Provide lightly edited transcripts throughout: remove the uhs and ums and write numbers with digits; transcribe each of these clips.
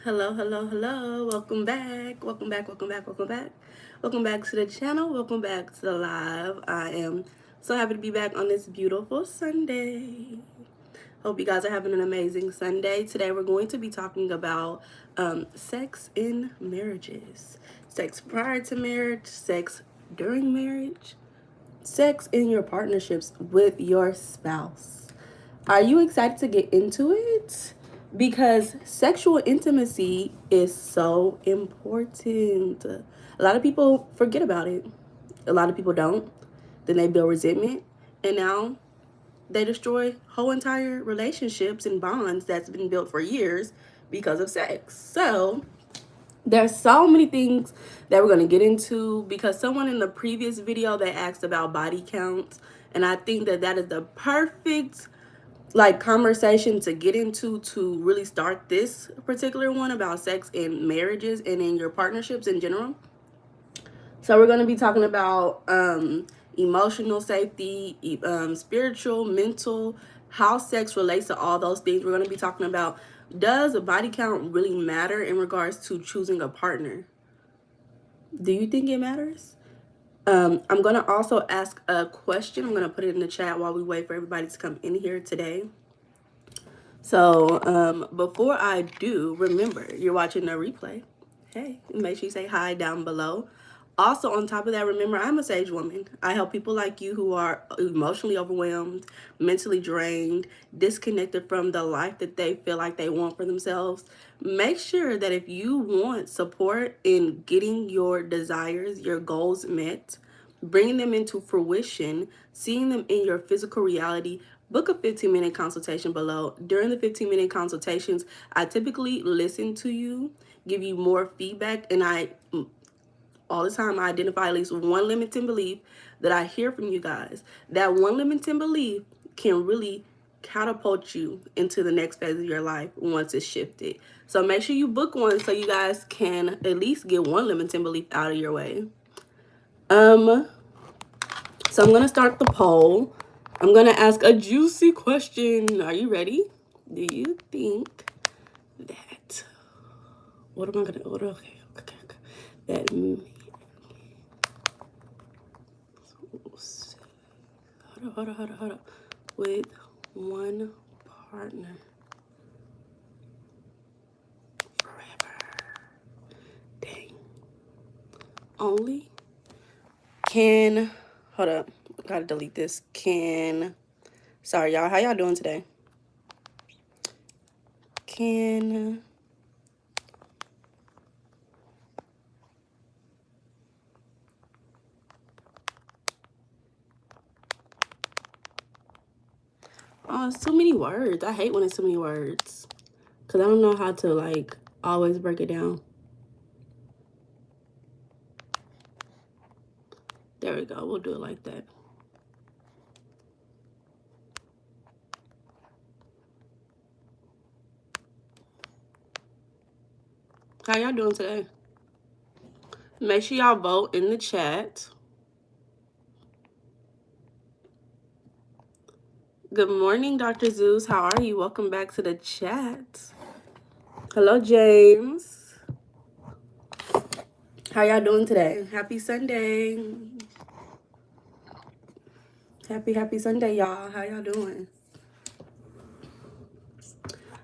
Hello, hello, hello. Welcome back. Welcome back. Welcome back. Welcome back. Welcome back to the channel. Welcome back to the live. I am so happy to be back on this beautiful Sunday. Hope you guys are having an amazing Sunday. Today we're going to be talking about sex in marriages. Sex prior to marriage, sex during marriage, sex in your partnerships with your spouse. Are you excited to get into it? Because sexual intimacy is so important. A lot of people forget about it. A lot of people don't. Then they build resentment, and now they destroy whole entire relationships and bonds that's been built for years because of sex. So there's so many things that we're going to get into, because someone in the previous video, they asked about body counts, and I think that that is the perfect conversation to get into to really start this particular one about sex in marriages and in your partnerships in general. So we're going to be talking about emotional safety, spiritual, mental, how sex relates to all those things. We're going to be talking about, does a body count really matter in regards to choosing a partner? Do you think it matters? I'm going to also ask a question. I'm going to put it in the chat while we wait for everybody to come in here today. So before I do, remember, you're watching the replay. Hey, make sure you say hi down below. Also, on top of that, remember, I'm a sage woman. I help people like you who are emotionally overwhelmed, mentally drained, disconnected from the life that they feel like they want for themselves. Make sure that if you want support in getting your desires, your goals met, bringing them into fruition, seeing them in your physical reality, book a 15-minute consultation below. During the 15-minute consultations, I typically listen to you, give you more feedback, and all the time I identify at least one limiting belief that I hear from you guys. That one limiting belief can really catapult you into the next phase of your life once it's shifted. So make sure you book one so you guys can at least get one limiting belief out of your way. So I'm going to start the poll. I'm going to ask a juicy question. Are you ready? Do you think that, what am I going to, okay. That, hold on. With one partner forever. Dang. Only can, hold up. Gotta delete this. Sorry y'all, how y'all doing today? Oh, it's too many words. I hate when it's too many words, because I don't know how to always break it down. There we go. We'll do it like that. How y'all doing today? Make sure y'all vote in the chat. Good morning, Dr. Zeus. How are you? Welcome back to the chat. Hello, James. How y'all doing today? Happy Sunday. Happy Sunday, y'all. How y'all doing?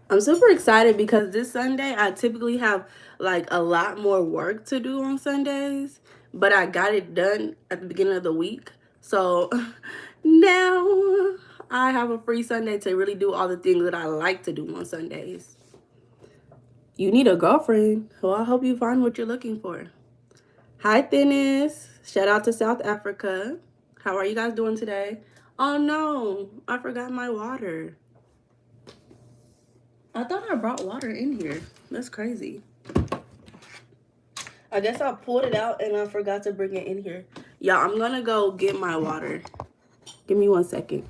I'm super excited because this Sunday, I typically have a lot more work to do on Sundays, but I got it done at the beginning of the week. So now I have a free Sunday to really do all the things that I like to do on Sundays. You need a girlfriend. Well, I hope you find what you're looking for. Hi, Thinnis. Shout out to South Africa. How are you guys doing today? Oh, no. I forgot my water. I thought I brought water in here. That's crazy. I guess I pulled it out and I forgot to bring it in here. Y'all, I'm going to go get my water. Give me 1 second.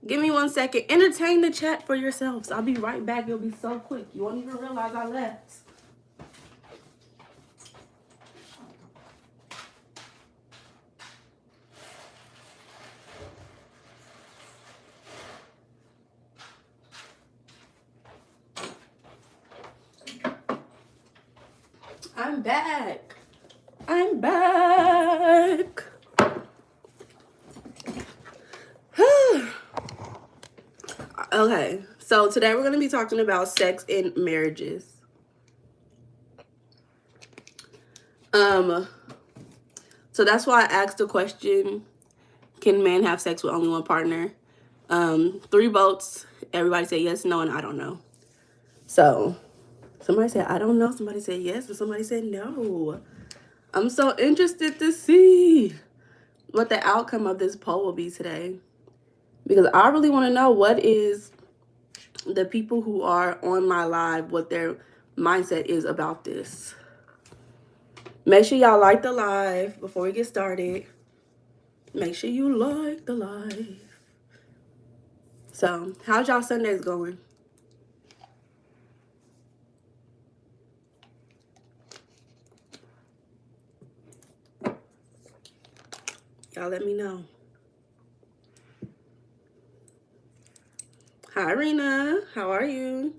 Give me 1 second. Entertain the chat for yourselves. I'll be right back. It'll be so quick. You won't even realize I left. I'm back. I'm back. Okay, so today we're going to be talking about sex in marriages. So that's why I asked the question, can men have sex with only one partner? 3 votes. Everybody said yes, no, and I don't know. So somebody said I don't know, somebody said yes, and somebody said no. I'm so interested to see what the outcome of this poll will be today, because I really want to know what is the people who are on my live, what their mindset is about this. Make sure y'all like the live before we get started. Make sure you like the live. So, how's y'all Sundays going? Y'all let me know. Hi, Rena. How are you?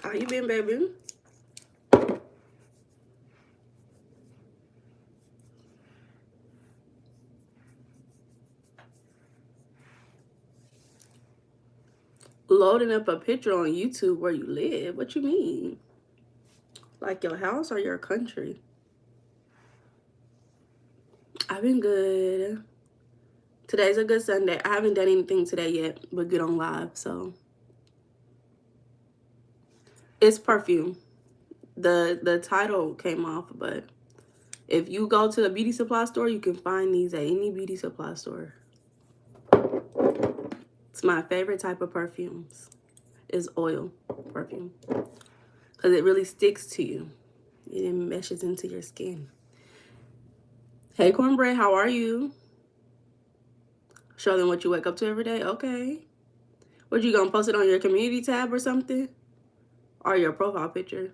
How you been, baby? Loading up a picture on YouTube where you live? What you mean? Like your house or your country? I've been good. Today's a good Sunday. I haven't done anything today yet, but get on live, so. It's perfume. The title came off, but if you go to the beauty supply store, you can find these at any beauty supply store. It's my favorite type of perfumes. Is oil perfume, because it really sticks to you. It meshes into your skin. Hey, Cornbread, how are you? Show them what you wake up to every day. Okay. What, you gonna post it on your community tab or something? Or your profile picture?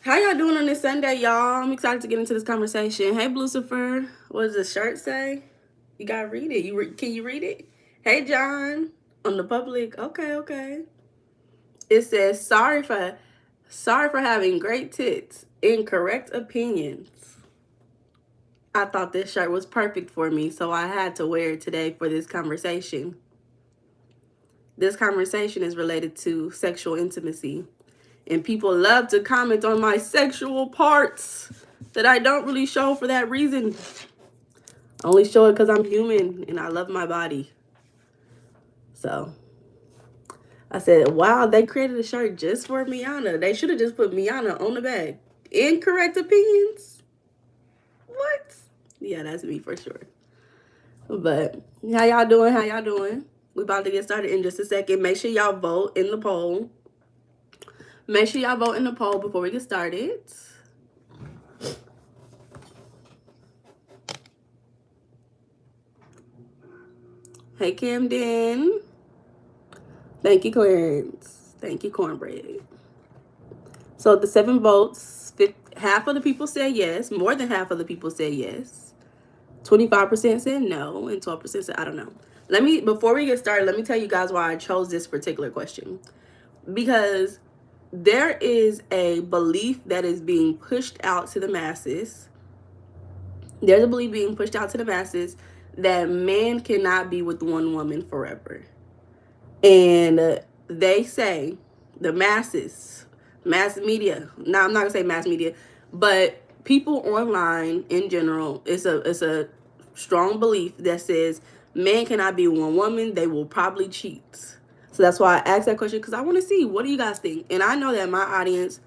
How y'all doing on this Sunday, y'all? I'm excited to get into this conversation. Hey, Lucifer. What does the shirt say? You gotta read it. Can you read it? Hey, John. On the public. Okay. It says, sorry for having great tits. Incorrect opinions. I thought this shirt was perfect for me, so I had to wear it today for this conversation. This conversation is related to sexual intimacy. And people love to comment on my sexual parts that I don't really show for that reason. I only show it because I'm human and I love my body. So I said, wow, they created a shirt just for Meiana. They should have just put Meiana on the bag. Incorrect opinions? What? Yeah, that's me for sure. But how y'all doing? How y'all doing? We about to get started in just a second. Make sure y'all vote in the poll. Make sure y'all vote in the poll before we get started. Hey, Camden. Thank you, Clarence. Thank you, Cornbread. So the 7 votes, half of the people said yes. More than half of the people said yes. 25% said no, and 12% said I don't know. Before we get started, let me tell you guys why I chose this particular question. Because there is a belief that is being pushed out to the masses. There's a belief being pushed out to the masses that man cannot be with one woman forever. And they say, the masses, mass media, now I'm not gonna say mass media, but people online in general, it's a strong belief that says men cannot be one woman, they will probably cheat. So that's why I asked that question, because I want to see, what do you guys think? And I know that my audience,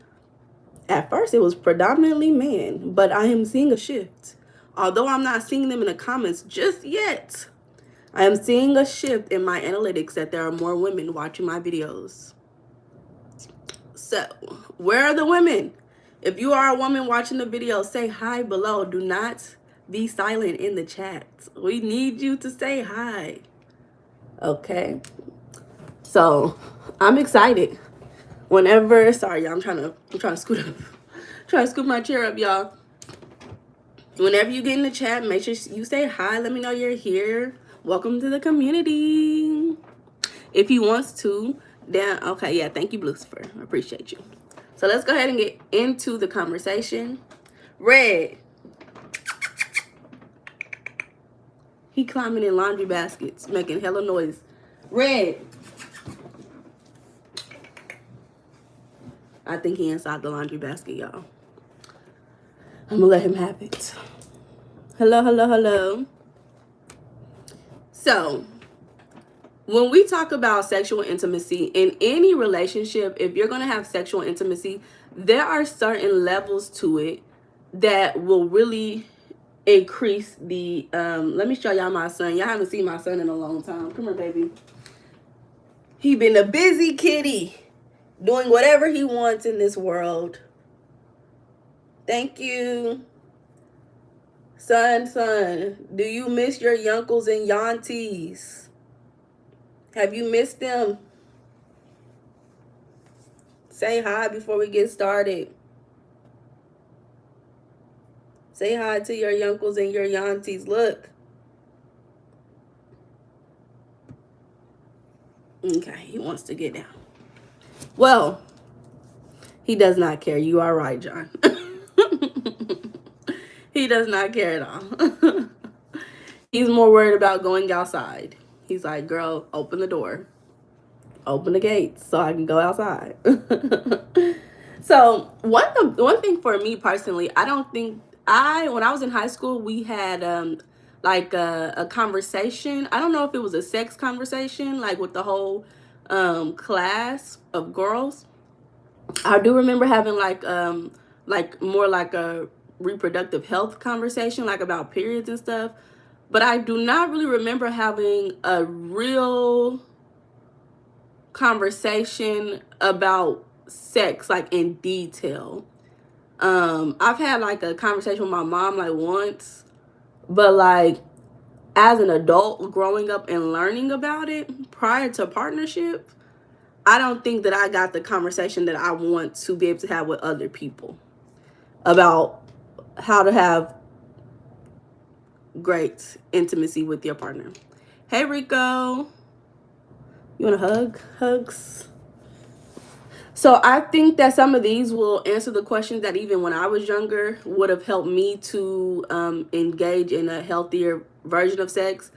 at first it was predominantly men, but I am seeing a shift. Although I'm not seeing them in the comments just yet, I am seeing a shift in my analytics that there are more women watching my videos. So, where are the women? If you are a woman watching the video, say hi below. Do not be silent in the chat. We need you to say hi. Okay? So, I'm excited. Sorry, y'all, I'm trying to scoot up. Trying to scoot my chair up, y'all. Whenever you get in the chat, make sure you say hi. Let me know you're here. Welcome to the community. If he wants to, then okay, yeah, thank you, Lucifer. I appreciate you. So let's go ahead and get into the conversation. Red. He climbing in laundry baskets, making hella noise. Red. I think he inside the laundry basket, y'all. I'm gonna let him have it. Hello, hello, hello. So, when we talk about sexual intimacy in any relationship, if you're gonna have sexual intimacy, there are certain levels to it that will really increase the let me show y'all my son. Y'all haven't seen my son in a long time. Come here, baby. He been a busy kitty doing whatever he wants in this world. Thank you. Son, do you miss your yunkles and yanties? Have you missed them? Say hi before we get started. Say hi to your yunkles and your yanties. Look. Okay, he wants to get down. Well, he does not care. You are right, John. He does not care at all. He's more worried about going outside. He's like, girl, open the door. Open the gates so I can go outside. So one thing for me personally, I don't think when I was in high school, we had like a conversation. I don't know if it was a sex conversation, like with the whole class of girls. I do remember having like more like a reproductive health conversation, like about periods and stuff. But I do not really remember having a real conversation about sex, like in detail. I've had like a conversation with my mom like once, but like as an adult growing up and learning about it prior to partnership, I don't think that I got the conversation that I want to be able to have with other people about how to have great intimacy with your partner. Hey, Rico. You want a hug? Hugs? So I think that some of these will answer the questions that even when I was younger would have helped me to engage in a healthier version of sex.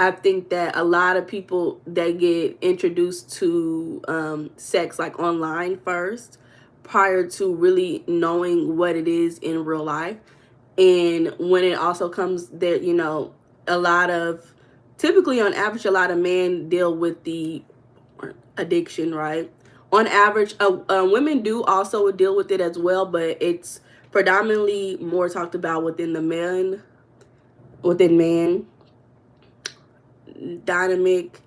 I think that a lot of people, they get introduced to sex like online first prior to really knowing what it is in real life. And when it also comes there, you know, typically on average, a lot of men deal with the addiction, right? On average, women do also deal with it as well, but it's predominantly more talked about within man dynamic.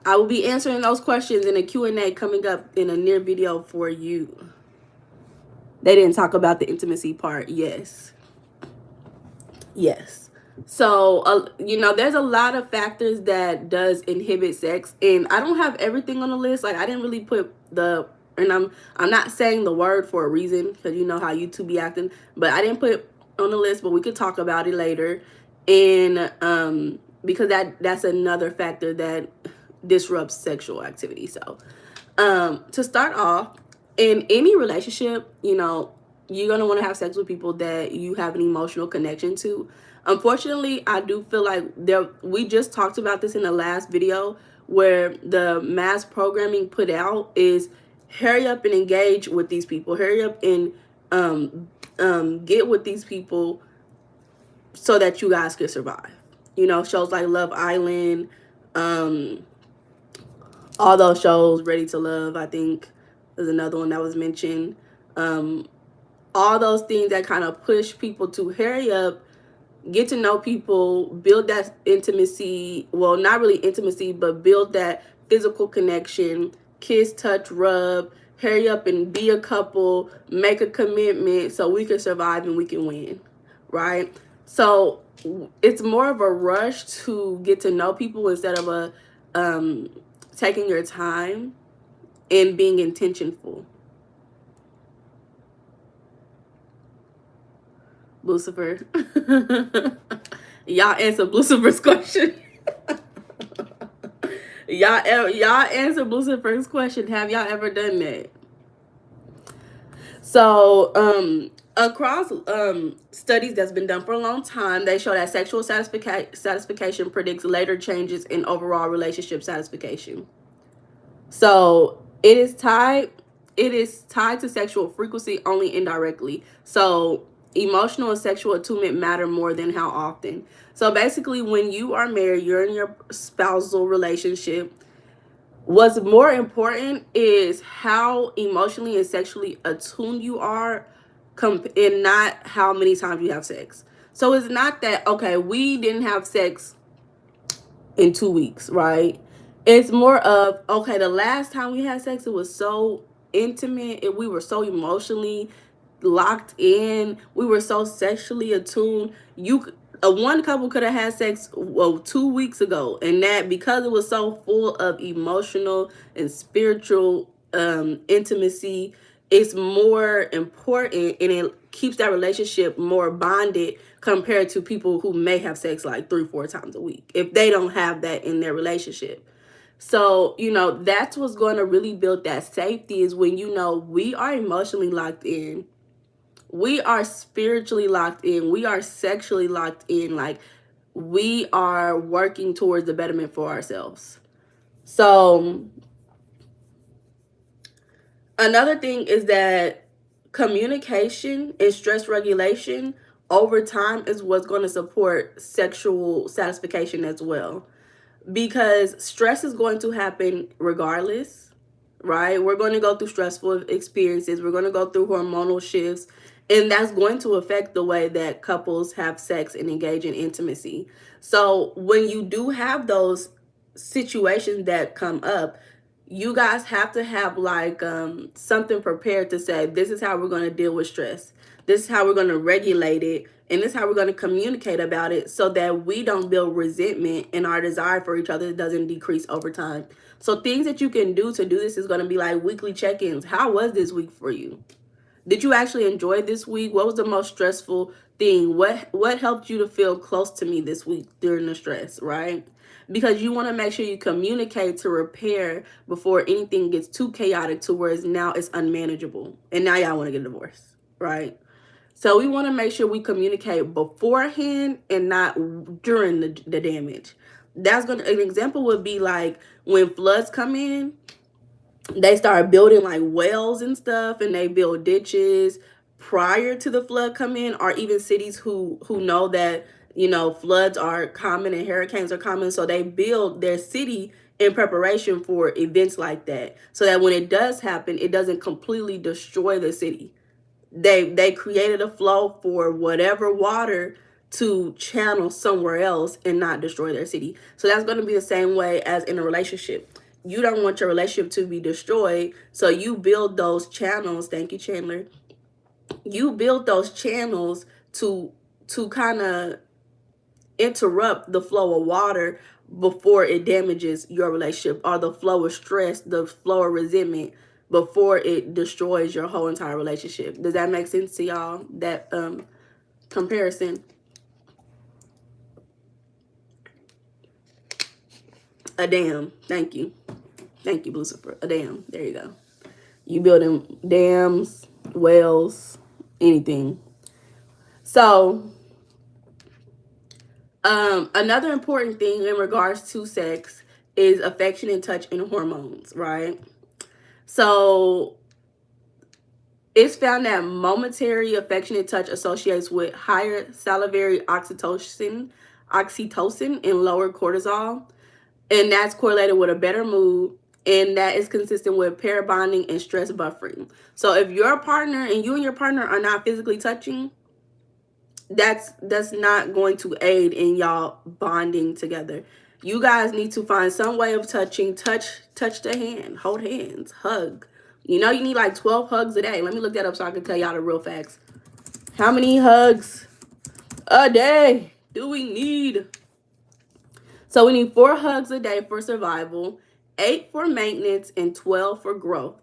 I will be answering those questions in a Q&A coming up in a near video for you. They didn't talk about the intimacy part. Yes. So, you know, there's a lot of factors that does inhibit sex, and I don't have everything on the list. Like, I didn't really put and I'm not saying the word for a reason, because you know how YouTube be acting, but I didn't put it on the list, but we could talk about it later. And because that's another factor that disrupts sexual activity. So to start off, in any relationship, you know, you're going to want to have sex with people that you have an emotional connection to. Unfortunately, I do feel like we just talked about this in the last video, where the mass programming put out is hurry up and engage with these people. Hurry up and get with these people so that you guys can survive. You know, shows like Love Island, all those shows, Ready to Love, I think there's another one that was mentioned. All those things that kind of push people to hurry up, get to know people, build that intimacy. Well, not really intimacy, but build that physical connection, kiss, touch, rub, hurry up and be a couple, make a commitment so we can survive and we can win, right? So it's more of a rush to get to know people instead of taking your time and being intentionful. Lucifer. Y'all answer Lucifer's question. Y'all answer Lucifer's question. Have y'all ever done that? So, across studies that's been done for a long time, they show that sexual satisfaction predicts later changes in overall relationship satisfaction. So it is tied to sexual frequency only indirectly. So emotional and sexual attunement matter more than how often. So basically, when you are married, you're in your spousal relationship. What's more important is how emotionally and sexually attuned you are, and not how many times you have sex. So it's not that, okay, we didn't have sex in 2 weeks, right? It's more of, okay, the last time we had sex, it was so intimate and we were so emotionally locked in. We were so sexually attuned. One couple could have had sex 2 weeks ago, and that because it was so full of emotional and spiritual intimacy, it's more important and it keeps that relationship more bonded compared to people who may have sex like 3-4 times a week if they don't have that in their relationship. So, that's what's going to really build that safety, is when we are emotionally locked in, we are spiritually locked in, we are sexually locked in, like we are working towards the betterment for ourselves. So another thing is that communication and stress regulation over time is what's going to support sexual satisfaction as well, because stress is going to happen regardless, right? We're going to go through stressful experiences. We're going to go through hormonal shifts, and that's going to affect the way that couples have sex and engage in intimacy. So when you do have those situations that come up, you guys have to have like something prepared to say, this is how we're going to deal with stress. This is how we're going to regulate it. And this is how we're going to communicate about it, so that we don't build resentment and our desire for each other doesn't decrease over time. So things that you can do to do this is going to be like weekly check-ins. How was this week for you? Did you actually enjoy this week? What was the most stressful thing? What helped you to feel close to me this week during the stress, right? Because you want to make sure you communicate to repair before anything gets too chaotic to where now it's unmanageable. And now y'all want to get a divorce, right? So we want to make sure we communicate beforehand and not during the damage. An example would be like when floods come in, they start building like wells and stuff, and they build ditches prior to the flood come in, or even cities who know that floods are common and hurricanes are common, so they build their city in preparation for events like that, so that when it does happen, it doesn't completely destroy the city. They created a flow for whatever water to channel somewhere else and not destroy their city. So that's going to be the same way as in a relationship. You don't want your relationship to be destroyed, so you build those channels. Thank you, Chandler. You build those channels to kind of interrupt the flow of water before it damages your relationship, or the flow of stress, the flow of resentment, before it destroys your whole entire relationship. Does that make sense to y'all, that comparison? A dam. Thank you, Lucifer. A dam. There you go. You building dams, wells, anything. So another important thing in regards to sex is affection and touch and hormones, right? So it's found that momentary affectionate touch associates with higher salivary oxytocin and lower cortisol, and that's correlated with a better mood, and that is consistent with pair bonding and stress buffering. So if your partner and you and your partner are not physically touching, that's not going to aid in y'all bonding together. You guys need to find some way of touching. Touch the hand, hold hands, hug. You need like 12 hugs a day. Let me look that up so I can tell y'all the real facts. How many hugs a day do we need? So we need 4 hugs a day for survival, 8 for maintenance, and 12 for growth.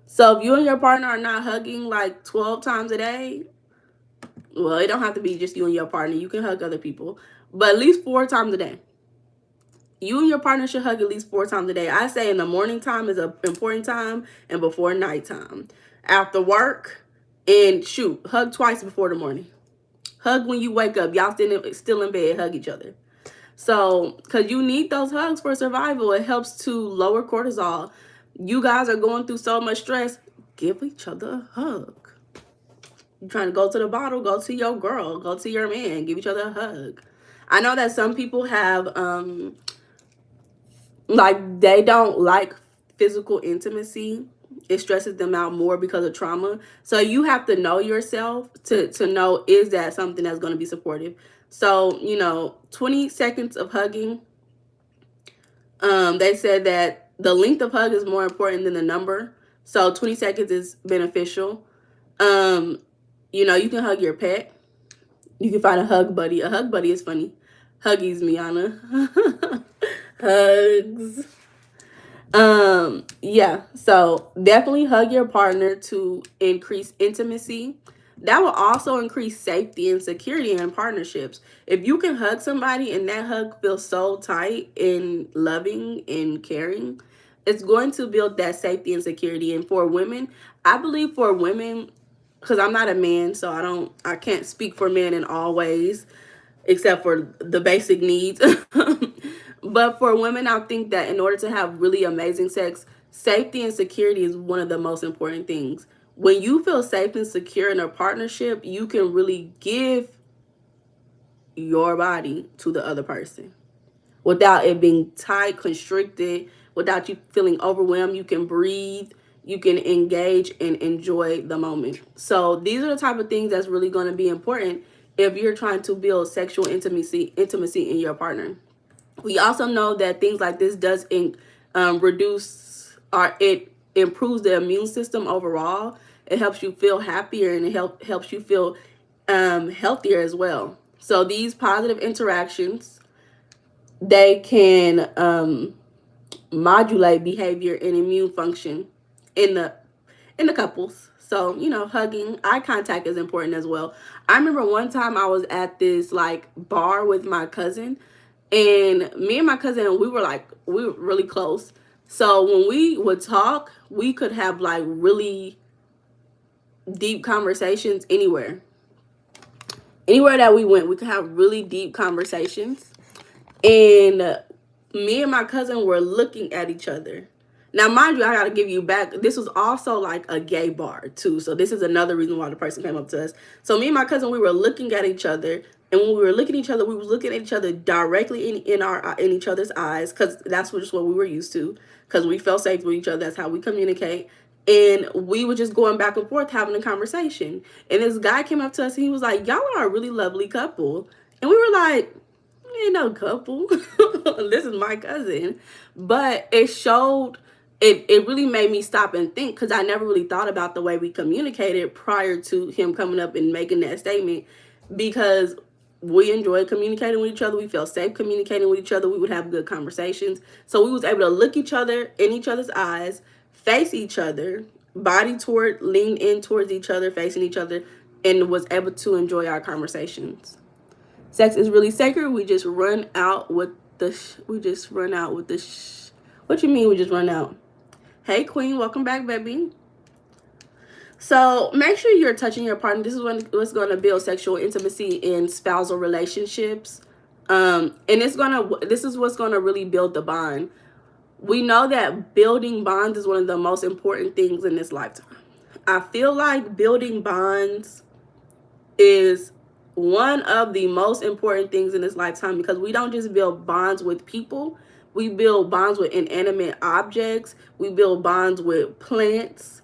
So if you and your partner are not hugging like 12 times a day, well, it don't have to be just you and your partner. You can hug other people, but at least 4 times a day. You and your partner should hug at least 4 times a day. I say in the morning time is an important time, and before nighttime. After work, and shoot, hug twice before the morning. Hug when you wake up. Y'all still in bed, hug each other. So, because you need those hugs for survival. It helps to lower cortisol. You guys are going through so much stress. Give each other a hug. You're trying to go to the bottle, go to your girl, go to your man, give each other a hug. I know that some people have, like, they don't like physical intimacy. It stresses them out more because of trauma. So you have to know yourself to know, is that something that's going to be supportive? So, 20 seconds of hugging. They said that the length of hug is more important than the number. So 20 seconds is beneficial. You can hug your pet. You can find a hug buddy. A hug buddy is funny. Huggies, Meiana. Hugs. Yeah, so definitely hug your partner to increase intimacy. That will also increase safety and security in partnerships. If you can hug somebody and that hug feels so tight and loving and caring, it's going to build that safety and security. And for women, I believe for women, because I'm not a man, so I can't speak for men in all ways except for the basic needs. But for women, I think that in order to have really amazing sex, safety and security is one of the most important things. When you feel safe and secure in a partnership, you can really give your body to the other person without it being tight, constricted, without you feeling overwhelmed. You can breathe, you can engage and enjoy the moment. So these are the type of things that's really going to be important if you're trying to build sexual intimacy in your partner. We also know that things like this does reduce, or it improves the immune system overall. It helps you feel happier, and it helps you feel healthier as well. So these positive interactions, they can modulate behavior and immune function in the couples. So, hugging, eye contact is important as well. I remember one time I was at this like bar with my cousin, and me and my cousin, we were really close. So when we would talk, we could have like really deep conversations anywhere. Anywhere that we went, we could have really deep conversations. And me and my cousin were looking at each other. Now, mind you, I got to give you back. This was also like a gay bar too. So this is another reason why the person came up to us. So me and my cousin, we were looking at each other. And when we were looking at each other, we were looking at each other directly in each other's eyes, because that's just what we were used to, because we felt safe with each other. That's how we communicate. And we were just going back and forth having a conversation. And this guy came up to us and he was like, y'all are a really lovely couple. And we were like, ain't no couple. This is my cousin. But it showed, it really made me stop and think, because I never really thought about the way we communicated prior to him coming up and making that statement, because we enjoyed communicating with each other. We felt safe communicating with each other. We would have good conversations. So we was able to look each other in each other's eyes, face each other, lean in towards each other, facing each other, and was able to enjoy our conversations. Sex is really sacred. We just run out with the What you mean we just run out? Hey, Queen, welcome back, baby. So make sure you're touching your partner. This is what's going to build sexual intimacy in spousal relationships. And this is what's going to really build the bond. We know that building bonds is one of the most important things in this lifetime. I feel like building bonds is one of the most important things in this lifetime, because we don't just build bonds with people. We build bonds with inanimate objects. We build bonds with plants.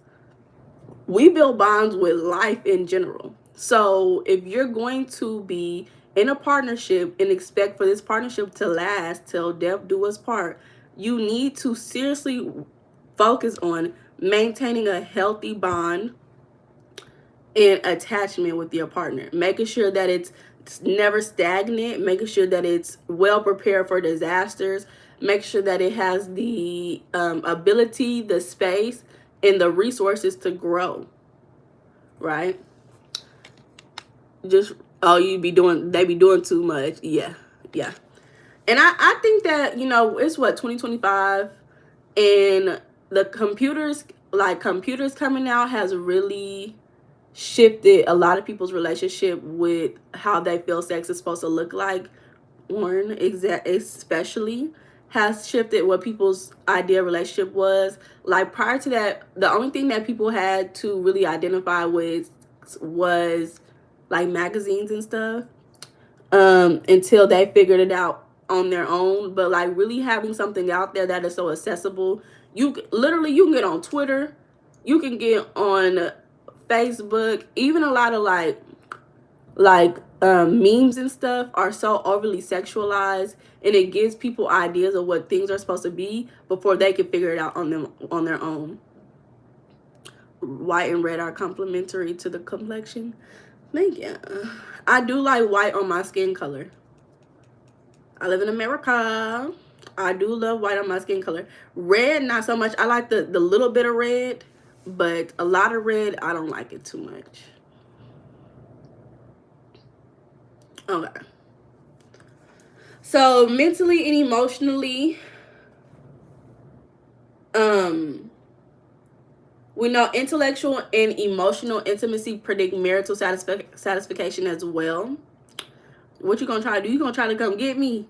We build bonds with life in general. So if you're going to be in a partnership and expect for this partnership to last till death do us part, you need to seriously focus on maintaining a healthy bond and attachment with your partner, making sure that it's never stagnant, making sure that it's well prepared for disasters, make sure that it has the ability, the space, and the resources to grow, right? Just, they be doing too much. Yeah. And I think that, you know, it's what, 2025, and the computers, like computers coming out, has really shifted a lot of people's relationship with how they feel sex is supposed to look like. Porn, especially, has shifted what people's idea of relationship was. Like prior to that, the only thing that people had to really identify with was like magazines and stuff, until they figured it out on their own. But like really having something out there that is so accessible, you literally, you can get on Twitter, you can get on Facebook, even a lot of memes and stuff are so overly sexualized, and it gives people ideas of what things are supposed to be before they can figure it out on their own. White and red are complementary to the complexion. Thank you. I do like white on my skin color. I live in America. I do love white on my skin color. Red, not so much. I like the little bit of red, but a lot of red, I don't like it too much. Okay. So mentally and emotionally, we know intellectual and emotional intimacy predict marital satisfaction as well. What you gonna try to do? You gonna try to come get me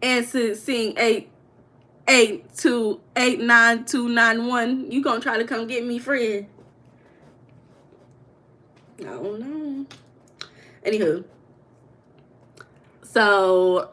and sing 8828991? You gonna try to come get me, friend? I don't know. Anywho, so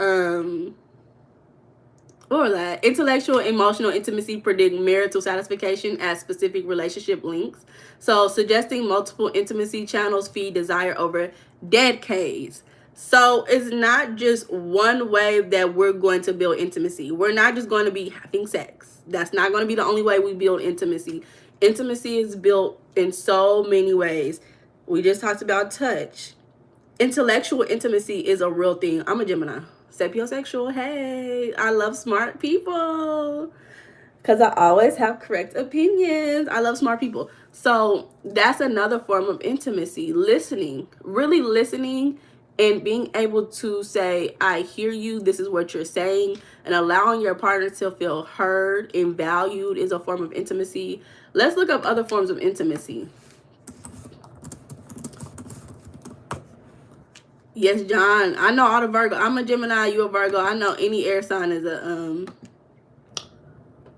what was that? Intellectual, emotional intimacy predict marital satisfaction as specific relationship links. So suggesting multiple intimacy channels feed desire over decades. So it's not just one way that we're going to build intimacy. We're not just going to be having sex. That's not going to be the only way we build intimacy. Intimacy is built in so many ways. We just talked about touch. Intellectual intimacy is a real thing. I'm a Gemini. Sapiosexual. Hey, I love smart people because I always have correct opinions. I love smart people. So that's another form of intimacy. Listening, really listening, and being able to say, I hear you, this is what you're saying, and allowing your partner to feel heard and valued is a form of intimacy. Let's look up other forms of intimacy. Yes, John. I know all the Virgo. I'm a Gemini. You a Virgo. I know any air sign is a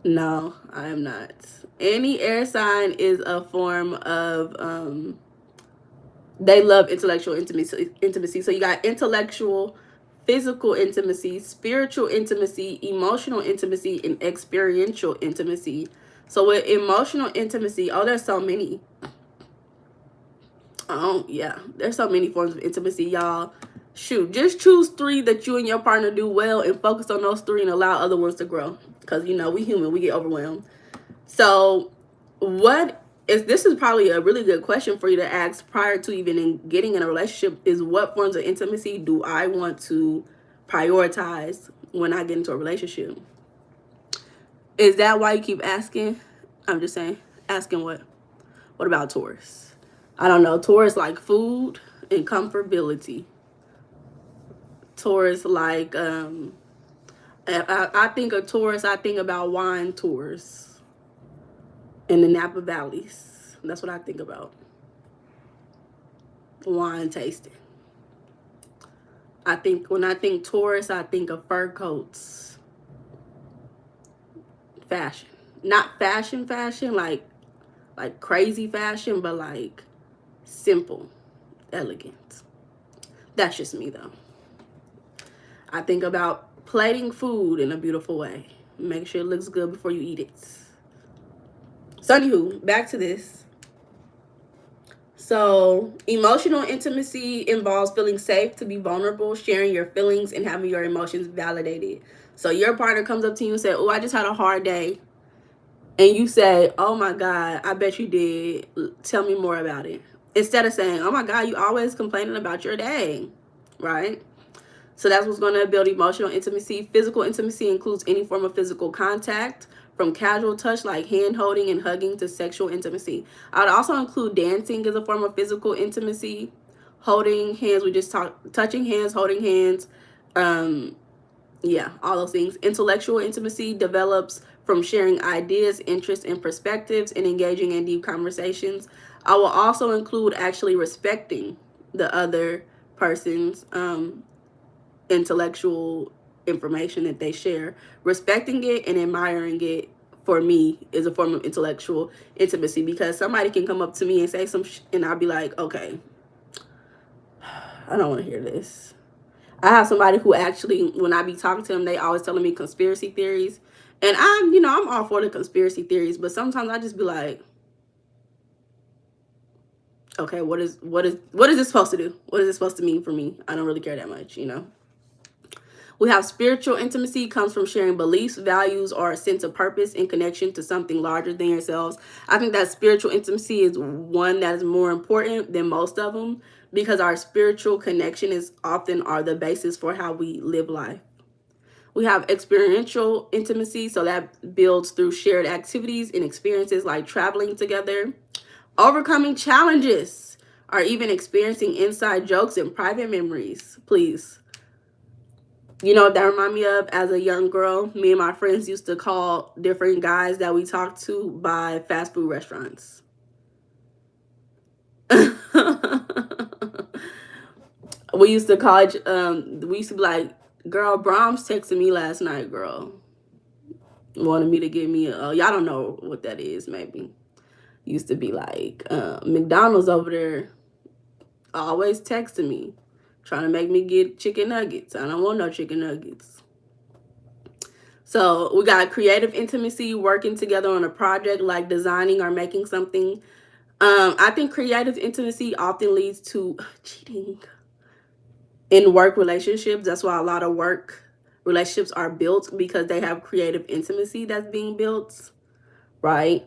No, I am not. Any air sign is a form of they love intellectual intimacy. So you got intellectual, physical intimacy, spiritual intimacy, emotional intimacy, and experiential intimacy. So with emotional intimacy, oh, there's so many. Oh, yeah. There's so many forms of intimacy, y'all. Shoot, just choose 3 that you and your partner do well and focus on those 3 and allow other ones to grow. Because, you know, we human. We get overwhelmed. So this is probably a really good question for you to ask prior to even getting in a relationship, is what forms of intimacy do I want to prioritize when I get into a relationship? Is that why you keep asking? I'm just saying. Asking what? What about Taurus? I don't know. Taurus like food and comfortability. Taurus like, I think of Taurus, I think about wine tours in the Napa Valleys. That's what I think about. Wine tasting. When I think Taurus, I think of fur coats. Fashion. Not fashion like crazy fashion, but like simple, elegant. That's just me though. I think about plating food in a beautiful way. Make sure it looks good before you eat it. So anywho, back to this. So emotional intimacy involves feeling safe to be vulnerable, sharing your feelings, and having your emotions validated. So your partner comes up to you and says, oh, I just had a hard day. And you say, oh my God, I bet you did. Tell me more about it. Instead of saying, oh my God, you always complaining about your day, right? So that's what's going to build emotional intimacy. Physical intimacy includes any form of physical contact, from casual touch like hand holding and hugging to sexual intimacy. I would also include dancing as a form of physical intimacy. Holding hands, we just talked, touching hands, holding hands, Yeah, all those things. Intellectual intimacy develops from sharing ideas, interests, and perspectives and engaging in deep conversations. I will also include actually respecting the other person's intellectual information that they share. Respecting it and admiring it, for me, is a form of intellectual intimacy, because somebody can come up to me and say some and I'll be like, okay, I don't want to hear this. I have somebody who actually, when I be talking to them, they always telling me conspiracy theories. And I'm all for the conspiracy theories, but sometimes I just be like, okay, what is this supposed to do? What is this supposed to mean for me? I don't really care that much. We have spiritual intimacy, comes from sharing beliefs, values, or a sense of purpose in connection to something larger than yourselves. I think that spiritual intimacy is one that is more important than most of them, because our spiritual connection is often are the basis for how we live life. We have experiential intimacy, so that builds through shared activities and experiences like traveling together, overcoming challenges, or even experiencing inside jokes and private memories. Please. You know what that remind me of? As a young girl, me and my friends used to call different guys that we talked to by fast food restaurants. We used to call we used to be like, girl, Brahms texted me last night, girl. Wanted me to give me y'all don't know what that is, maybe. Used to be like, McDonald's over there always texting me, trying to make me get chicken nuggets. I don't want no chicken nuggets. So we got creative intimacy, working together on a project like designing or making something. I think creative intimacy often leads to cheating in work relationships. That's why a lot of work relationships are built, because they have creative intimacy that's being built, right?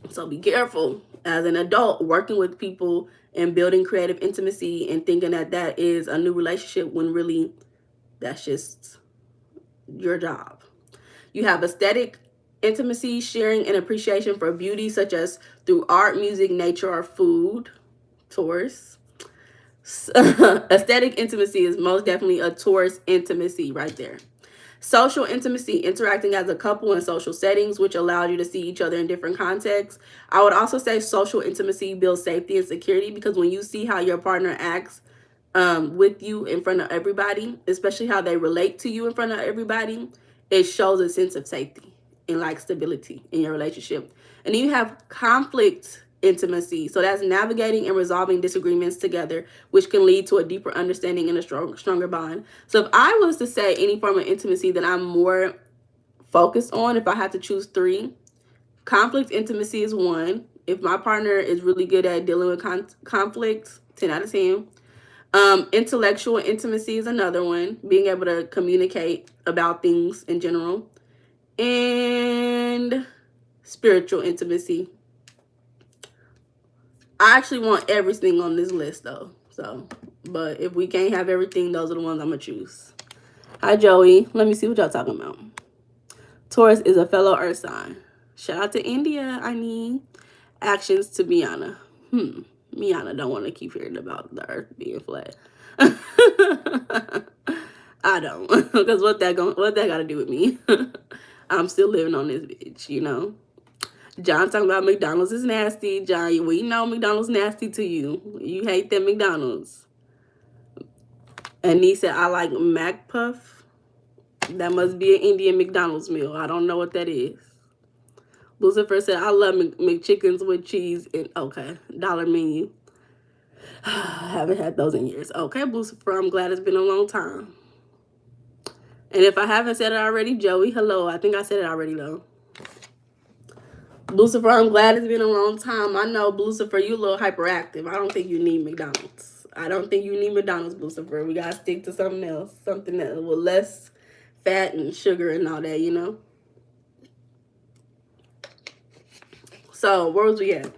So be careful as an adult working with people and building creative intimacy and thinking that that is a new relationship, when really that's just your job. You have aesthetic intimacy, sharing an appreciation for beauty, such as through art, music, nature, or food. Taurus. Aesthetic intimacy is most definitely a Taurus intimacy right there. Social intimacy, interacting as a couple in social settings, which allows you to see each other in different contexts. I would also say social intimacy builds safety and security, because when you see how your partner acts with you in front of everybody, especially how they relate to you in front of everybody, it shows a sense of safety and like stability in your relationship. And then you have conflict intimacy. So that's navigating and resolving disagreements together, which can lead to a deeper understanding and a stronger bond. So if I was to say any form of intimacy that I'm more focused on, if I had to choose three, conflict intimacy is one. If my partner is really good at dealing with conflicts, 10 out of 10. Intellectual intimacy is another one, being able to communicate about things in general. And spiritual intimacy. I actually want everything on this list though. So, but if we can't have everything, those are the ones I'm going to choose. Hi, Joey. Let me see what y'all talking about. Taurus is a fellow earth sign. Shout out to India, I need. Actions to Meiana. Meiana don't want to keep hearing about the earth being flat. I don't. Because what that got to do with me? I'm still living on this bitch. John talking about McDonald's is nasty. John, we know McDonald's nasty to you. You hate that McDonald's. And he said, I like McPuff. That must be an Indian McDonald's meal. I don't know what that is. Lucifer said, I love McChickens with cheese and, okay, dollar menu. I haven't had those in years. Okay, Lucifer, I'm glad it's been a long time. And if I haven't said it already, Joey, hello. I think I said it already, though. Lucifer, I'm glad it's been a long time. I know, Lucifer, you a little hyperactive. I don't think you need McDonald's. I don't think you need McDonald's, Lucifer. We got to stick to something else. Something that with less fat and sugar and all that, So, where was we at?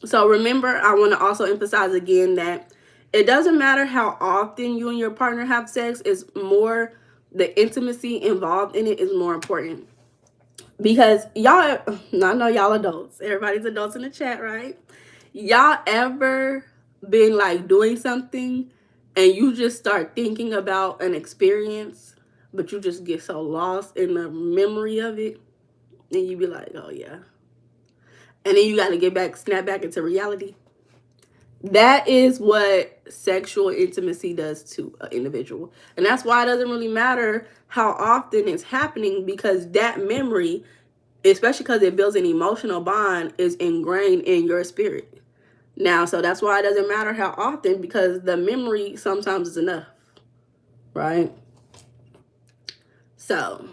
So, remember, I want to also emphasize again that it doesn't matter how often you and your partner have sex. It's more the intimacy involved in it is more important. Because y'all, I know y'all adults. Everybody's adults in the chat, right? Y'all ever been like doing something and you just start thinking about an experience, but you just get so lost in the memory of it, and you be like, oh yeah. And then you got to get back, snap back into reality. That is what sexual intimacy does to an individual. And that's why it doesn't really matter how often it's happening, because that memory, especially because it builds an emotional bond, is ingrained in your spirit. Now, so that's why it doesn't matter how often, because the memory sometimes is enough, right? So,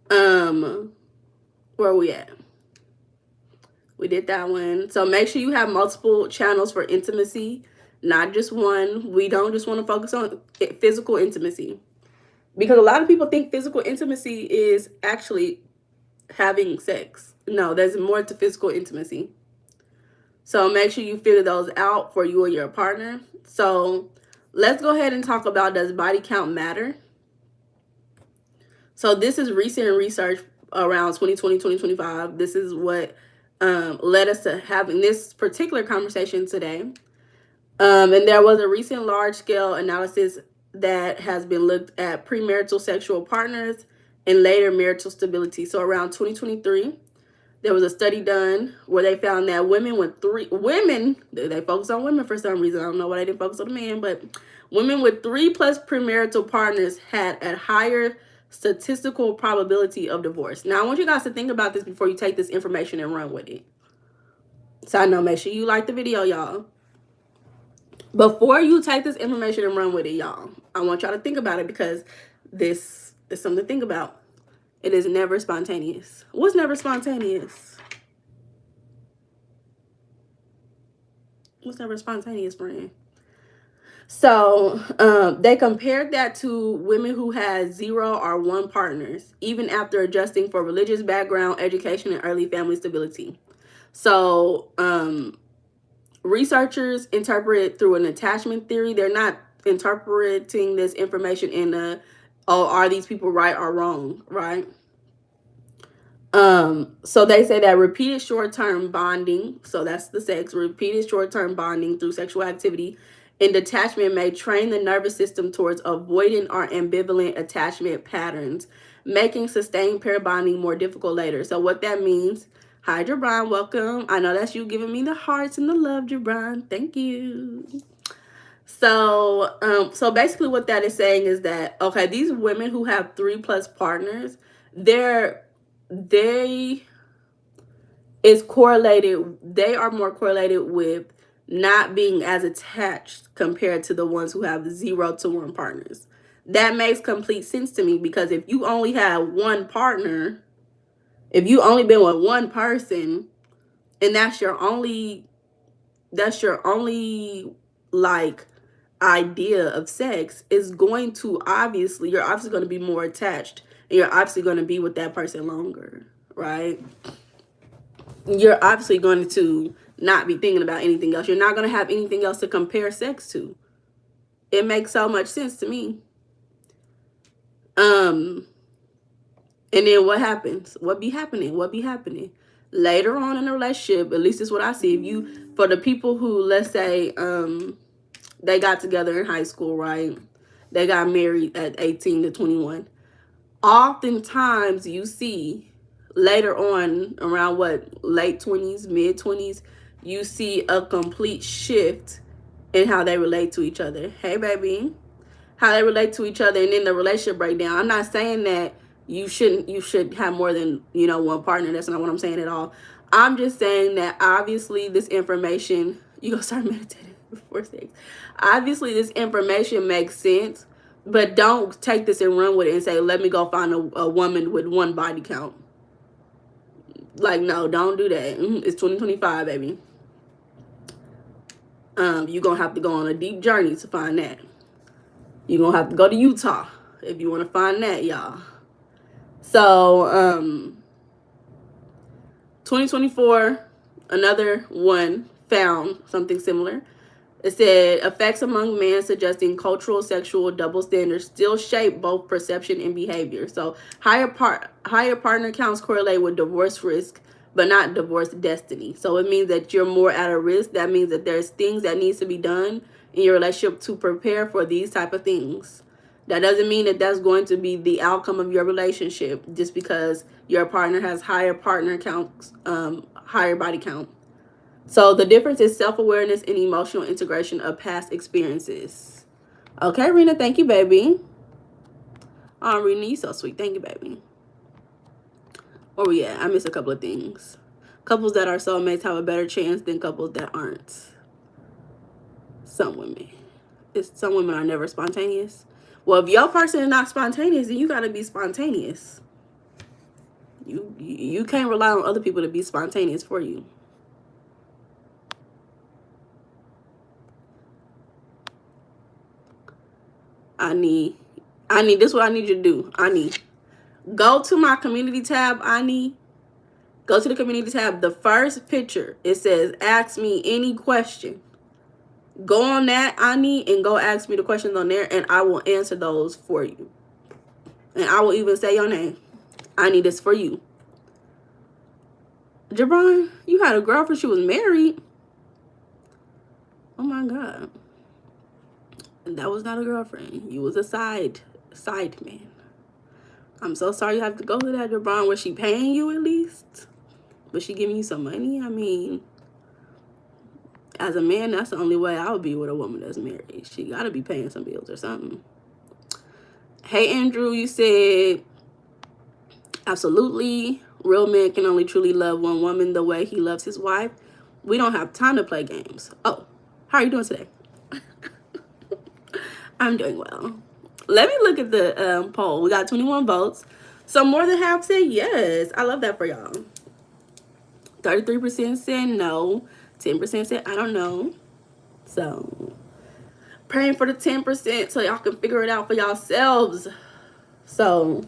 where are we at? We did that one. So make sure you have multiple channels for intimacy, not just one. We don't just want to focus on physical intimacy, because a lot of people think physical intimacy is actually having sex. No, there's more to physical intimacy. So make sure you figure those out for you and your partner. So let's go ahead and talk about, does body count matter? So this is recent research around 2020, 2025. This is what led us to having this particular conversation today. And there was a recent large-scale analysis that has been looked at premarital sexual partners and later marital stability. So around 2023, there was a study done where they found that they focus on women for some reason. I don't know why they didn't focus on the men, but women with 3+ premarital partners had a higher statistical probability of divorce. Now, I want you guys to think about this before you take this information and run with it. So I know, make sure you like the video, y'all. Before you take this information and run with it, y'all, I want y'all to think about it, because this is something to think about. It is never spontaneous. What's never spontaneous? What's never spontaneous, friend? So they compared that to women who had 0 or 1 partners, even after adjusting for religious background, education, and early family stability. So researchers interpret it through an attachment theory. They're not interpreting this information in are these people right or wrong, right? So they say that repeated short-term bonding, so that's the sex, repeated short-term bonding through sexual activity and detachment may train the nervous system towards avoidant or ambivalent attachment patterns, making sustained pair bonding more difficult later. So what that means, hi Jabron, welcome. I know that's you giving me the hearts and the love, Jabron. Thank you. So so basically what that is saying is that, okay, these women who have 3+ partners, they are more correlated with not being as attached compared to the ones who have 0 to 1 partners. That makes complete sense to me, because if you only have one partner, if you only been with one person, and that's your only like idea of sex, is going to you're obviously going to be more attached, and you're obviously going to be with that person longer, right? You're obviously going to not be thinking about anything else. You're not going to have anything else to compare sex to. It makes so much sense to me. And then what happens? What be happening? Later on in the relationship, at least it's what I see. For the people who, let's say, they got together in high school, right? They got married at 18 to 21. Oftentimes you see later on, around late 20s, mid 20s, you see a complete shift in how they relate to each other. Hey, baby. How they relate to each other, and then the relationship breakdown. I'm not saying that you should have more than, one partner. That's not what I'm saying at all. I'm just saying that obviously this information, you gonna start meditating before sex. Obviously this information makes sense, but don't take this and run with it and say, let me go find a woman with 1 body count. Like, no, don't do that. It's 2025, baby. You're gonna have to go on a deep journey to find that. You're gonna have to go to Utah if you want to find that, y'all. So 2024, another one found something similar. It said effects among men suggesting cultural sexual double standards still shape both perception and behavior. So higher partner counts correlate with divorce risk, but not divorce destiny. So it means that you're more at a risk. That means that there's things that needs to be done in your relationship to prepare for these type of things. That doesn't mean that that's going to be the outcome of your relationship just because your partner has higher partner counts, higher body count. So the difference is self-awareness and emotional integration of past experiences. Okay, Rena, thank you, baby. Oh, Rena, you so sweet. Thank you, baby. Where we at? I missed a couple of things. Couples that are soulmates have a better chance than couples that aren't. Some women. Some women are never spontaneous. Well, if your person is not spontaneous, then you got to be spontaneous. You can't rely on other people to be spontaneous for you. I need this is what I need you to do. Go to my community tab. Go to the community tab. The first picture, it says ask me any question. Go on that, and go ask me the questions on there, and I will answer those for you. And I will even say your name. I need this for you. Jabron, you had a girlfriend, she was married. Oh my God. That was not a girlfriend. You was a side man. I'm so sorry you have to go through that, Jabron. Was she paying you at least? Was she giving you some money? I mean, as a man, that's the only way I would be with a woman that's married. She got to be paying some bills or something. Hey, Andrew, you said, absolutely. Real men can only truly love one woman the way he loves his wife. We don't have time to play games. Oh, how are you doing today? I'm doing well. Let me look at the poll. We got 21 votes. So more than half said yes. I love that for y'all. 33% said no. 10% said I don't know. So praying for the 10% so y'all can figure it out for yourselves. So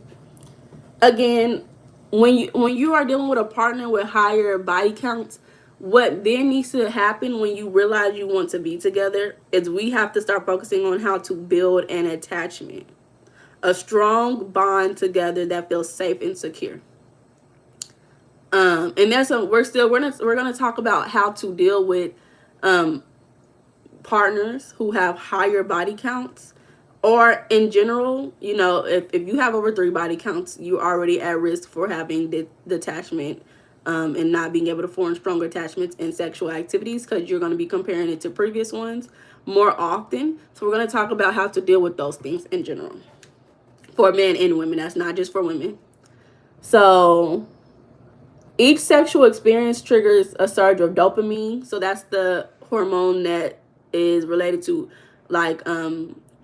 again, when you are dealing with a partner with higher body counts, what then needs to happen when you realize you want to be together is we have to start focusing on how to build an attachment, a strong bond together that feels safe and secure. And that's we're gonna talk about how to deal with partners who have higher body counts, or in general, you know, if you have over 3 body counts, you're already at risk for having detachment and not being able to form stronger attachments in sexual activities because you're going to be comparing it to previous ones more often. So we're going to talk about how to deal with those things in general for men and women. That's not just for women. So each sexual experience triggers a surge of dopamine. So that's the hormone that is related to like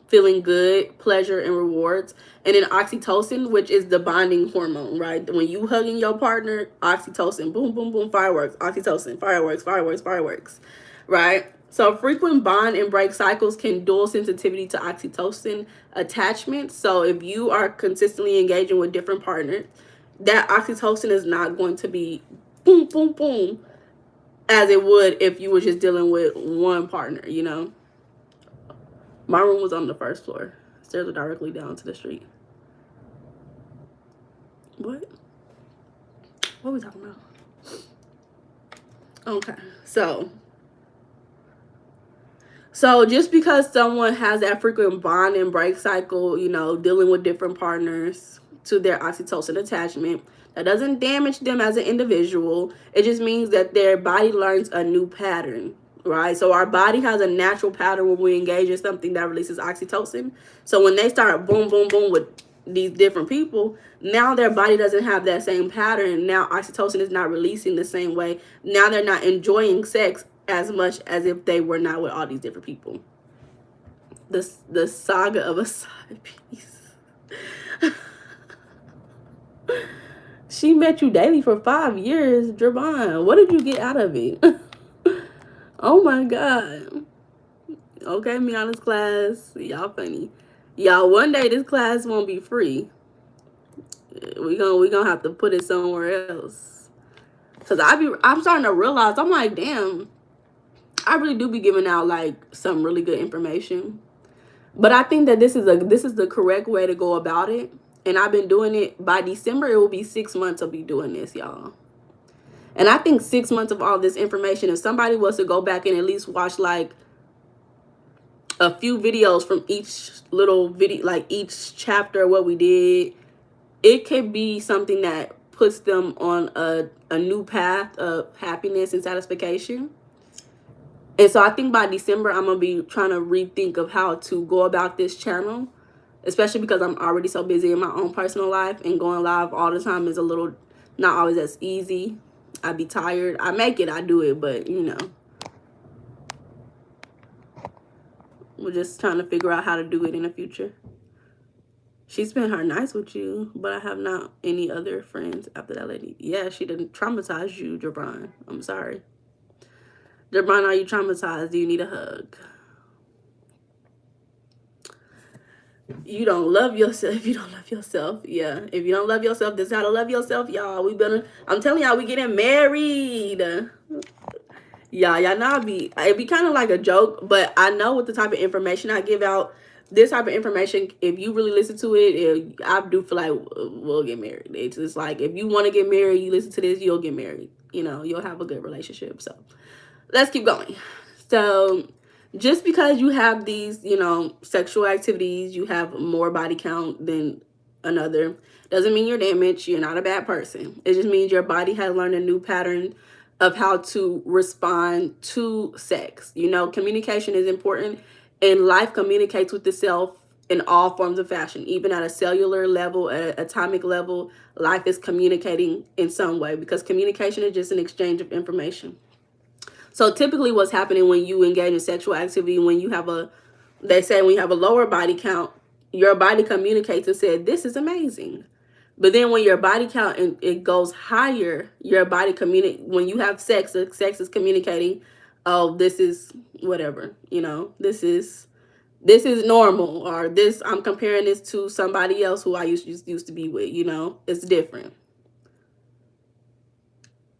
feeling good, pleasure, and rewards. And then oxytocin, which is the bonding hormone, right? When you hugging your partner, oxytocin, boom, boom, boom, fireworks, oxytocin, fireworks, fireworks, fireworks, right? So frequent bond and break cycles can dual sensitivity to oxytocin attachment. So if you are consistently engaging with different partners, that oxytocin is not going to be boom, boom, boom, as it would if you were just dealing with one partner, you know? My room was on the first floor. Stairs were directly down to the street. What are we talking about? Okay, so just because someone has that frequent bond and break cycle, you know, dealing with different partners to their oxytocin attachment, that doesn't damage them as an individual. It just means that their body learns a new pattern, right? So our body has a natural pattern when we engage in something that releases oxytocin. So when they start boom, boom, boom with these different people, now their body doesn't have that same pattern. Now oxytocin is not releasing the same way. Now they're not enjoying sex as much as if they were not with all these different people. The saga of a side piece. She met you daily for 5 years, Javon. What did you get out of it? Oh my God. Okay, Meiana's class. Y'all funny. Y'all, one day this class won't be free. We gonna have to put it somewhere else. Cause I'm starting to realize, I'm like, damn, I really do be giving out like some really good information. But I think that this is the correct way to go about it. And I've been doing it. By December, it will be 6 months of me doing this, y'all. And I think 6 months of all this information, if somebody was to go back and at least watch like a few videos from each little video, like each chapter of what we did, it could be something that puts them on a new path of happiness and satisfaction. And so I think by December, I'm going to be trying to rethink of how to go about this channel, especially because I'm already so busy in my own personal life, and going live all the time is a little, not always as easy. I'd be tired. I make it, I do it, but you know, we're just trying to figure out how to do it in the future. She spent her nights with you, but I have not any other friends after that lady. Yeah, she didn't traumatize you, Jabron. I'm sorry. Jabron, are you traumatized? Do you need a hug? You don't love yourself if you don't love yourself. Yeah, if you don't love yourself, this is how to love yourself, y'all. I'm telling y'all, we getting married. Y'all know it'd be kind of like a joke, but I know with the type of information I give out, this type of information, if you really listen to it, I do feel like we'll get married. It's just like, if you want to get married, you listen to this, you'll get married. You know, you'll have a good relationship. So let's keep going. So just because you have these, you know, sexual activities, you have more body count than another, doesn't mean you're damaged. You're not a bad person. It just means your body has learned a new pattern of how to respond to sex. You know, communication is important, and life communicates with itself in all forms of fashion. Even at a cellular level, at an atomic level, life is communicating in some way, because communication is just an exchange of information. So typically what's happening when you engage in sexual activity, when you have they say when you have a lower body count, your body communicates and said, this is amazing. But then when your body count and it goes higher, your body when you have sex, the sex is communicating, oh, this is whatever, you know, this is normal, or this, I'm comparing this to somebody else who I used to be with, you know, it's different.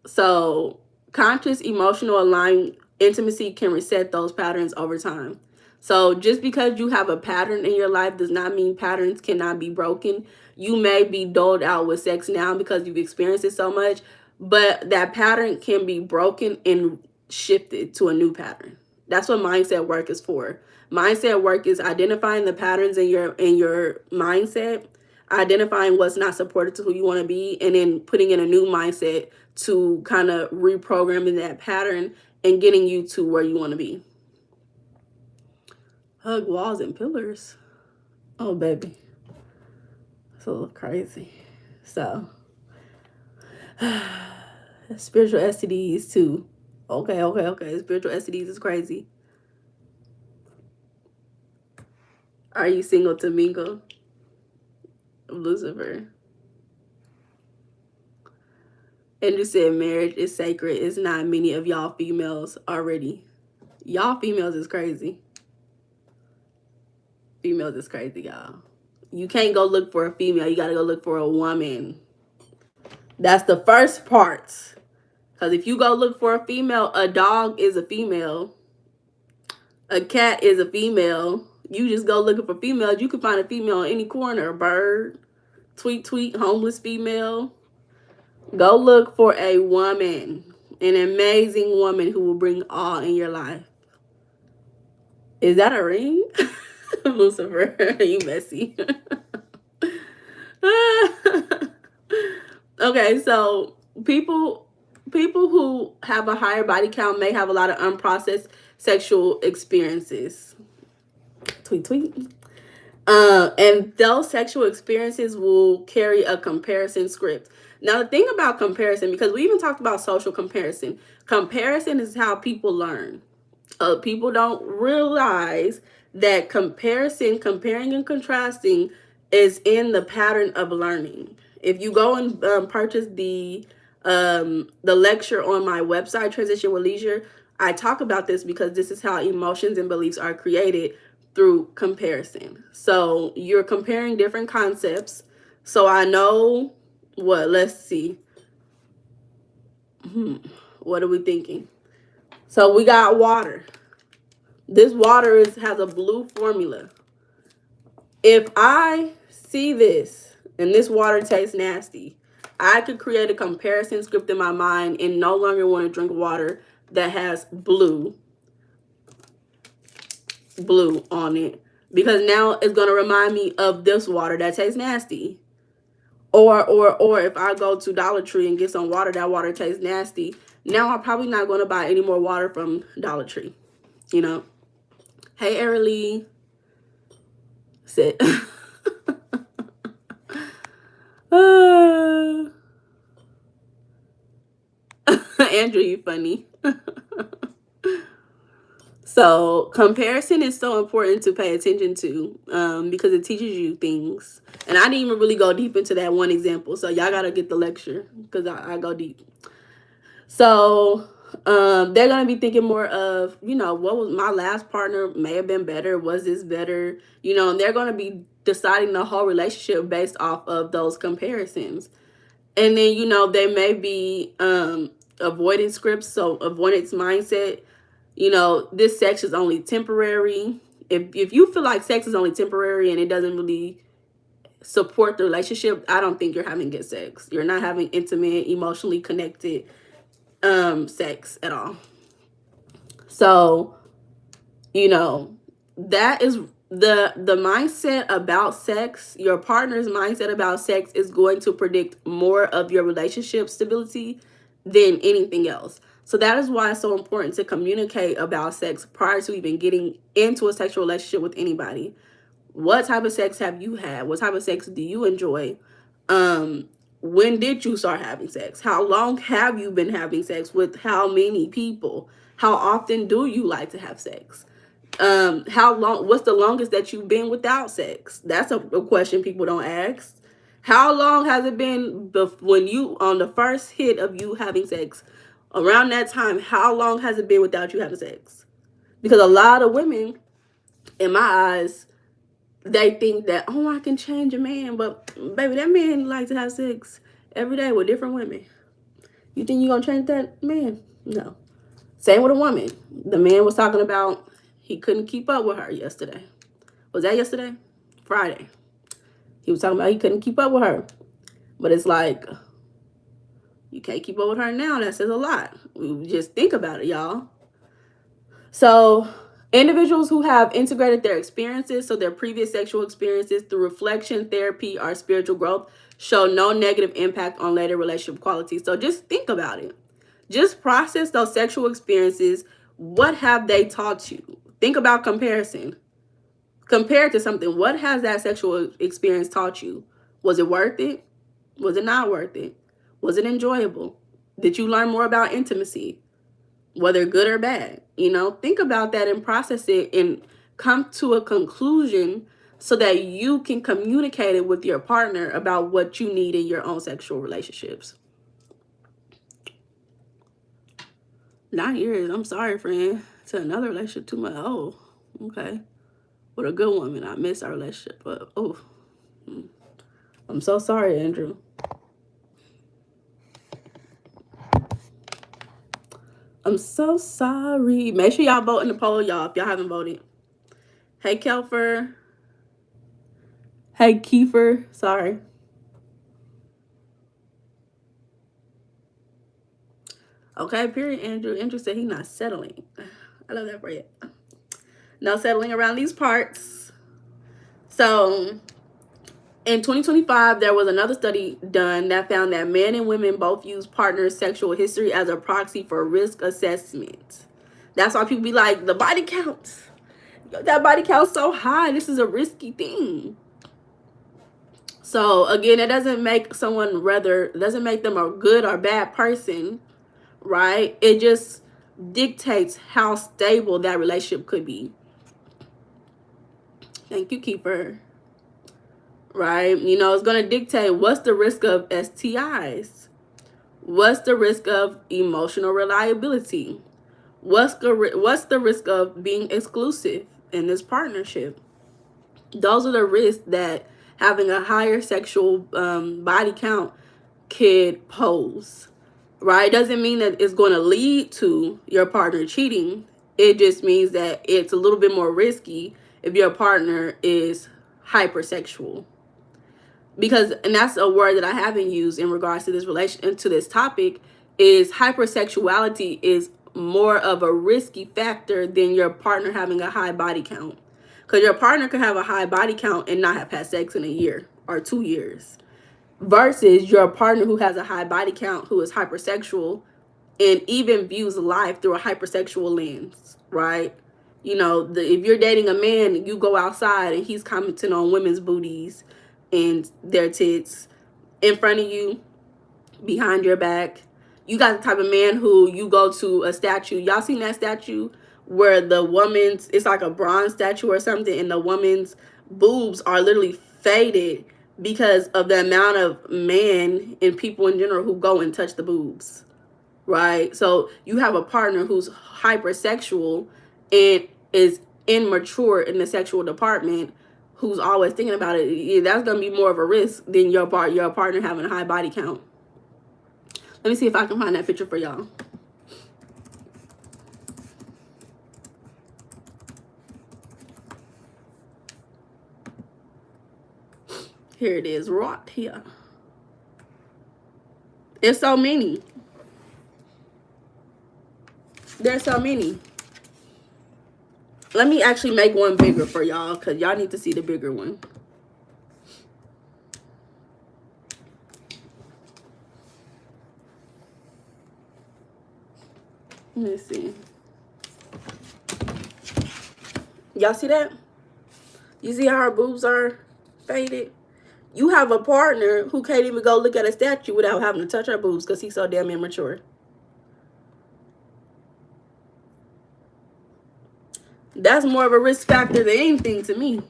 So conscious emotional aligned intimacy can reset those patterns over time. So just because you have a pattern in your life does not mean patterns cannot be broken. You may be doled out with sex now because you've experienced it so much, but that pattern can be broken and shifted to a new pattern. That's what mindset work is for. Mindset work is identifying the patterns in your mindset, identifying what's not supported to who you want to be, and then putting in a new mindset to kind of reprogramming that pattern and getting you to where you want to be. Hug walls and pillars. Oh, baby. It's a little crazy. So, spiritual STDs too. Okay. Spiritual STDs is crazy. Are you single to mingle? Lucifer. And you said marriage is sacred. It's not. Many of y'all females already. Y'all females is crazy. Females is crazy, y'all. You can't go look for a female. You got to go look for a woman. That's the first part. Because if you go look for a female, a dog is a female. A cat is a female. You just go looking for females. You can find a female in any corner. A bird, tweet, homeless female. Go look for a woman. An amazing woman who will bring all in your life. Is that a ring? Lucifer, you messy. Okay, so people who have a higher body count may have a lot of unprocessed sexual experiences. Tweet. And those sexual experiences will carry a comparison script. Now, the thing about comparison, because we even talked about social comparison, comparison is how people learn. People don't realize that comparing and contrasting is in the pattern of learning. If you go and purchase the lecture on my website, Transition with Leisure, I talk about this because this is how emotions and beliefs are created through comparison. So you're comparing different concepts. So I know let's see. What are we thinking? So we got water. This water has a blue formula. If I see this and this water tastes nasty, I could create a comparison script in my mind and no longer want to drink water that has blue. blue on it, because now it's going to remind me of this water that tastes nasty. Or if I go to Dollar Tree and get some water, that water tastes nasty. Now I'm probably not going to buy any more water from Dollar Tree, you know. Hey, Arilee. Sit. Andrew, you funny. So comparison is so important to pay attention to, because it teaches you things. And I didn't even really go deep into that one example, so y'all gotta get the lecture, because I go deep. So they're gonna be thinking more of, you know, what was my last partner, may have been better, was this better, you know, and they're gonna be deciding the whole relationship based off of those comparisons. And then, you know, they may be avoidance scripts, so avoidance mindset. You know, this sex is only temporary. If you feel like sex is only temporary and it doesn't really support the relationship, I don't think you're having good sex. You're not having intimate, emotionally connected sex at all. So, you know, that is the mindset about sex. Your partner's mindset about sex is going to predict more of your relationship stability than anything else. So that is why it's so important to communicate about sex prior to even getting into a sexual relationship with anybody. What type of sex have you had? What type of sex do you enjoy? When did you start having sex? How long have you been having sex? With how many people? How often do you like to have sex? How long, what's the longest that you've been without sex? That's a question people don't ask. How long has it been when you, on the first hit of you having sex, around that time, how long has it been without you having sex? Because a lot of women, in my eyes, they think that, oh, I can change a man, but baby, that man likes to have sex every day with different women. You think you're gonna change that man? No. Same with a woman. The man was talking about he couldn't keep up with her yesterday. Was that yesterday? Friday. He was talking about he couldn't keep up with her. But it's like, you can't keep up with her now. That says a lot. Just think about it, y'all. So individuals who have integrated their experiences, so their previous sexual experiences, through reflection, therapy, or spiritual growth, show no negative impact on later relationship quality. So just think about it. Just process those sexual experiences. What have they taught you? Think about comparison. Compare it to something. What has that sexual experience taught you? Was it worth it? Was it not worth it? Was it enjoyable? Did you learn more about intimacy? Whether good or bad? You know, think about that and process it and come to a conclusion so that you can communicate it with your partner about what you need in your own sexual relationships. 9 years, I'm sorry, friend. To another relationship, 2 months. Oh, okay. With a good woman, I miss our relationship, but oh, I'm so sorry, Andrew. I'm so sorry. Make sure y'all vote in the poll, y'all, if y'all haven't voted. Hey, Kelfer. Hey, Kiefer. Sorry. Okay, period, Andrew. Andrew said he's not settling. I love that for you. No settling around these parts. So in 2025, there was another study done that found that men and women both use partners' sexual history as a proxy for risk assessment. That's why people be like, the body counts. That body count's so high. This is a risky thing. So again, it doesn't make someone doesn't make them a good or bad person, right? It just dictates how stable that relationship could be. Thank you, Keeper. Right? You know, it's going to dictate what's the risk of STIs. What's the risk of emotional reliability? What's the risk of being exclusive in this partnership? Those are the risks that having a higher sexual body count could pose. Right? It doesn't mean that it's going to lead to your partner cheating. It just means that it's a little bit more risky if your partner is hypersexual. Because, and that's a word that I haven't used in regards to this relation, to this topic, is hypersexuality is more of a risky factor than your partner having a high body count. Because your partner could have a high body count and not have had sex in a year or 2 years. Versus your partner who has a high body count, who is hypersexual, and even views life through a hypersexual lens, right? You know, if you're dating a man, you go outside and he's commenting on women's booties and their tits in front of you, behind your back. You got the type of man who you go to a statue. Y'all seen that statue where the woman's, it's like a bronze statue or something, and the woman's boobs are literally faded because of the amount of men and people in general who go and touch the boobs, right? So you have a partner who's hypersexual and is immature in the sexual department, who's always thinking about it. Yeah, that's going to be more of a risk than your partner having a high body count. Let me see if I can find that picture for y'all. Here it is, right here. There's so many. There's so many. Let me actually make one bigger for y'all, because y'all need to see the bigger one. Let me see. Y'all see that? You see how her boobs are faded? You have a partner who can't even go look at a statue without having to touch her boobs because he's so damn immature. That's more of a risk factor than anything to me.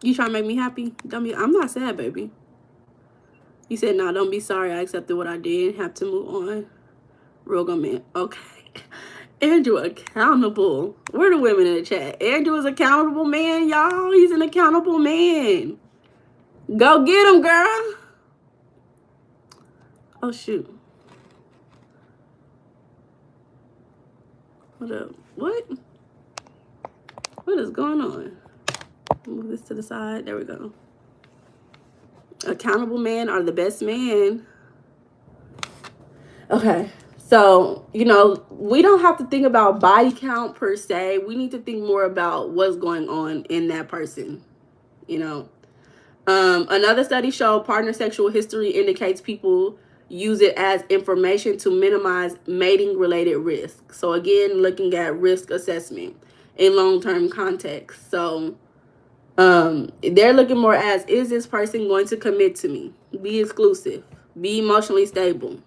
You trying to make me happy? Don't be. I'm not sad, baby. You said, "No, don't be sorry. I accepted what I did. Have to move on." Real good man. Okay. Andrew accountable. Where the women in the chat? Andrew is accountable man, y'all. He's an accountable man. Go get him, girl. Oh shoot. Hold up. What? What is going on? Move this to the side. There we go. Accountable men are the best man. Okay. So, you know, we don't have to think about body count per se. We need to think more about what's going on in that person, you know. Another study showed partner sexual history indicates people use it as information to minimize mating-related risk. So, again, looking at risk assessment in long-term context. So, they're looking more as, is this person going to commit to me? Be exclusive. Be emotionally stable.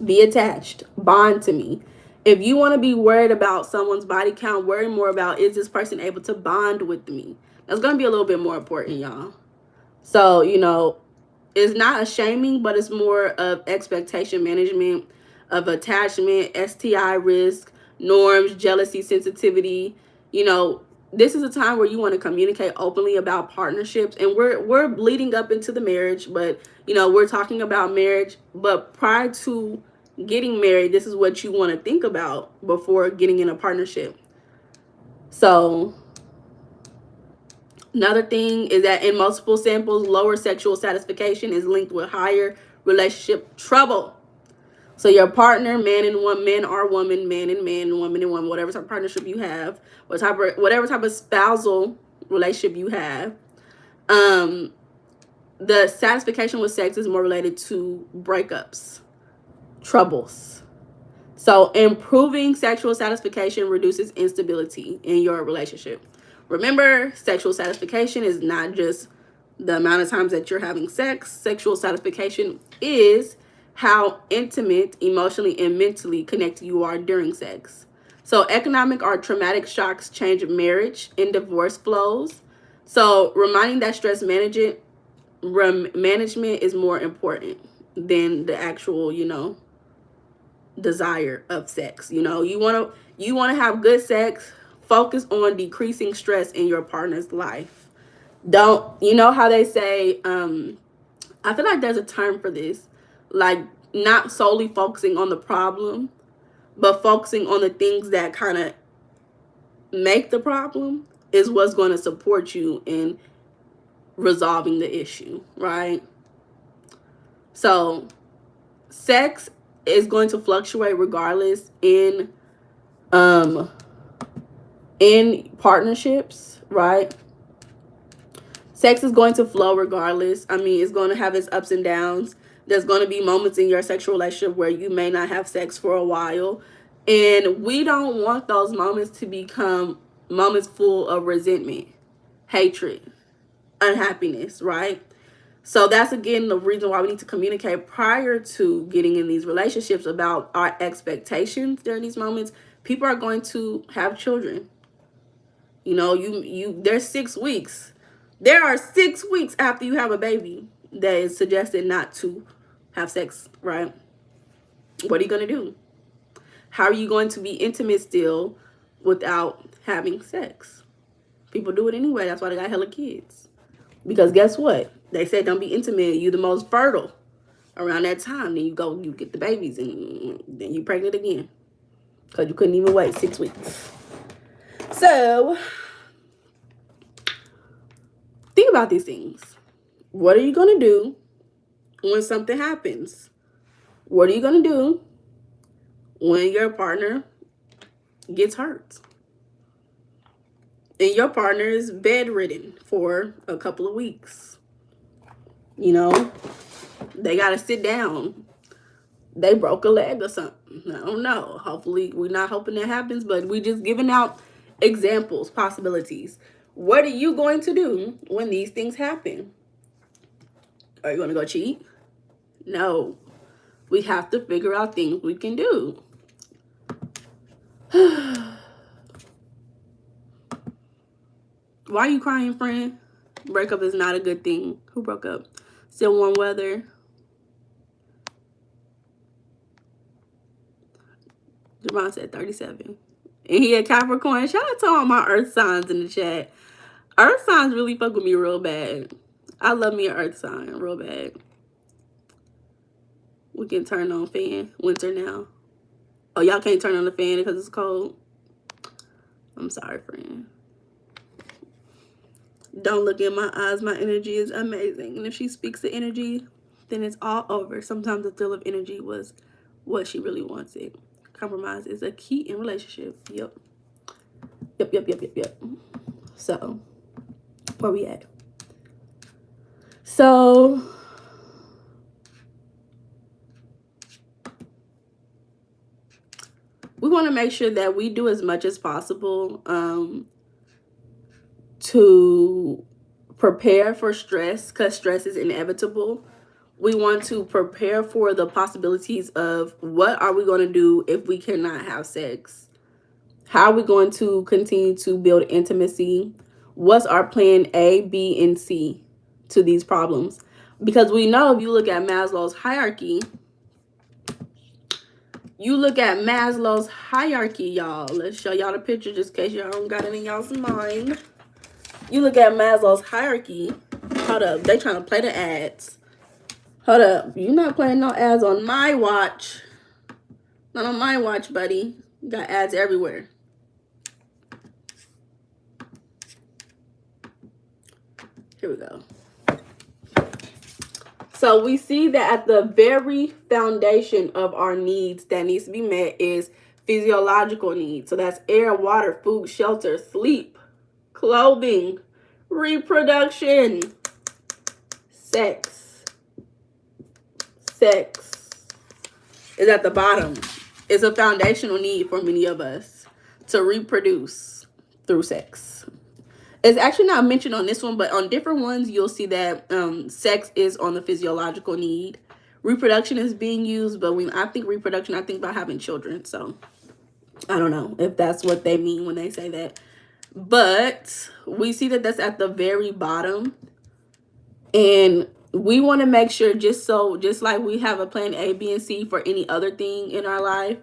Be attached. Bond to me. If you want to be worried about someone's body count, worry more about, is this person able to bond with me? That's going to be a little bit more important, y'all. So, you know, it's not a shaming, but it's more of expectation management, of attachment, STI risk, norms, jealousy, sensitivity. You know, this is a time where you want to communicate openly about partnerships, and we're leading up into the marriage, but you know, we're talking about marriage, but prior to getting married, this is what you want to think about before getting in a partnership. So another thing is that in multiple samples, lower sexual satisfaction is linked with higher relationship trouble. So your partner, man and woman, man or woman, man and man, woman and woman, whatever type of partnership you have, whatever type of spousal relationship you have, the satisfaction with sex is more related to breakups, troubles. So improving sexual satisfaction reduces instability in your relationship. Remember, sexual satisfaction is not just the amount of times that you're having sex. Sexual satisfaction is how intimate, emotionally, and mentally connected you are during sex. So economic or traumatic shocks change marriage and divorce flows. So reminding that stress management is more important than the actual, you know, desire of sex. You know, you want to have good sex. Focus on decreasing stress in your partner's life. Don't, you know how they say, I feel like there's a term for this, like not solely focusing on the problem, but focusing on the things that kind of make the problem is what's going to support you in resolving the issue, right? So sex is going to fluctuate regardless in partnerships, right? Sex is going to flow regardless. I mean, it's going to have its ups and downs. There's going to be moments in your sexual relationship where you may not have sex for a while. And we don't want those moments to become moments full of resentment, hatred, unhappiness, right? So that's, again, the reason why we need to communicate prior to getting in these relationships about our expectations during these moments. People are going to have children. You know, there's 6 weeks. There are 6 weeks after you have a baby that is suggested not to have sex, right? What are you going to do? How are you going to be intimate still without having sex? People do it anyway. That's why they got hella kids. Because guess what? They said don't be intimate. You the most fertile around that time. Then you get the babies, and then you pregnant again. Because you couldn't even wait 6 weeks. So, think about these things. What are you going to do when something happens? What are you going to do when your partner gets hurt? And your partner is bedridden for a couple of weeks. You know, they got to sit down. They broke a leg or something. I don't know. Hopefully, we're not hoping that happens, but we just giving out examples, possibilities. What are you going to do when these things happen? Are you going to go cheat? No. We have to figure out things we can do. Why are you crying, friend? Breakup is not a good thing. Who broke up? Still warm weather. Javon said 37. And he had Capricorn. Shout out to all my earth signs in the chat. Earth signs really fuck with me real bad. I love me an earth sign real bad. We can turn on fan. Winter now. Oh, y'all can't turn on the fan because it's cold? I'm sorry, friend. Don't look in my eyes. My energy is amazing. And if she speaks the energy, then it's all over. Sometimes the thrill of energy was what she really wanted. Compromise is a key in relationship. Yep. So, where we at? So, we want to make sure that we do as much as possible to prepare for stress, because stress is inevitable. We want to prepare for the possibilities of what are we going to do if we cannot have sex? How are we going to continue to build intimacy? What's our plan A, B, and C to these problems? Because we know if you look at Maslow's hierarchy, y'all. Let's show y'all the picture just in case y'all don't got it in y'all's mind. You look at Maslow's hierarchy. Hold up. They trying to play the ads. Hold up. You're not playing no ads on my watch. Not on my watch, buddy. You got ads everywhere. Here we go. So we see that at the very foundation of our needs that needs to be met is physiological needs. So that's air, water, food, shelter, sleep, clothing, reproduction, sex. Sex is at the bottom. It's a foundational need for many of us to reproduce through sex. It's actually not mentioned on this one, but on different ones, you'll see that sex is on the physiological need. Reproduction is being used, but when I think reproduction, I think about having children. So I don't know if that's what they mean when they say that. But we see that that's at the very bottom. And we want to make sure, just like we have a plan A, B, and C for any other thing in our life,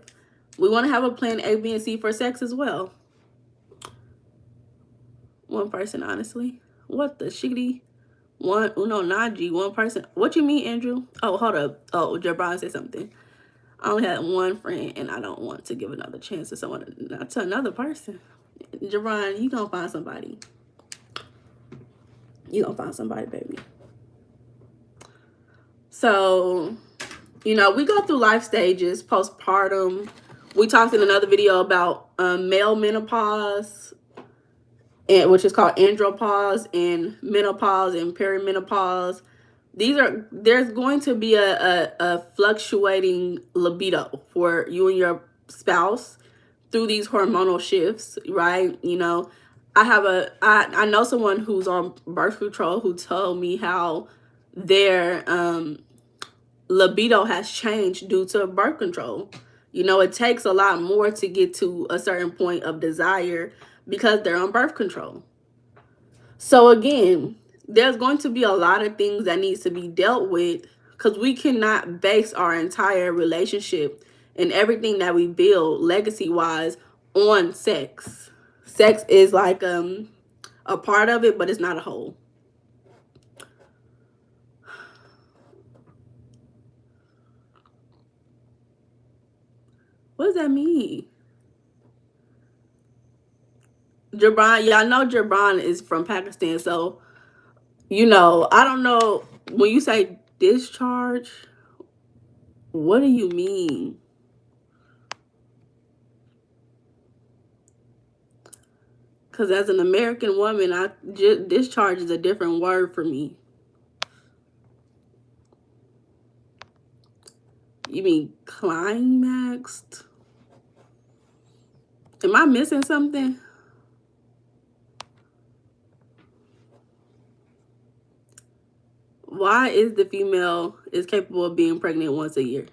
we want to have a plan A, B, and C for sex as well. One person, honestly. What the shiggity? One person. What you mean, Andrew? Oh, hold up. Oh, Jabron said something. I only had one friend, and I don't want to give another chance to someone, not to another person. Jerron, you gonna find somebody. You gonna find somebody, baby. So, you know, we go through life stages, postpartum. We talked in another video about male menopause, which is called andropause, and menopause and perimenopause. There's going to be a fluctuating libido for you and your spouse through these hormonal shifts, right? You know, I know someone who's on birth control who told me how their libido has changed due to birth control. You know, it takes a lot more to get to a certain point of desire because they're on birth control. So again, there's going to be a lot of things that needs to be dealt with, because we cannot base our entire relationship and everything that we build legacy wise on sex. Sex is like a part of it, but it's not a whole. What does that mean? Jabron, y'all know Jabron is from Pakistan, so you know, I don't know, when you say discharge, what do you mean? Because as an American woman, discharge is a different word for me. You mean climaxed? Am I missing something? Why is the female is capable of being pregnant once a year?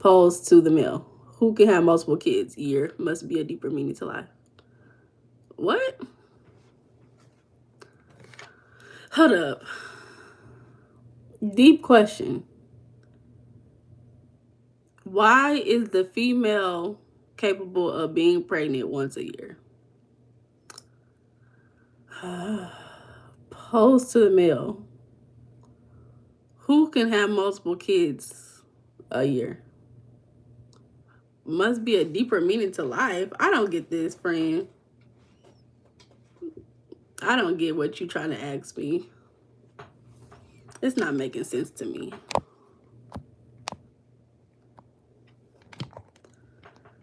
Posed to the male. Who can have multiple kids? Year must be a deeper meaning to life. What? Hold up. Deep question. Why is the female capable of being pregnant once a year? Posed to the male. Who can have multiple kids a year? Must be a deeper meaning to life. I don't get this, friend. I don't get what you're trying to ask me. It's not making sense to me.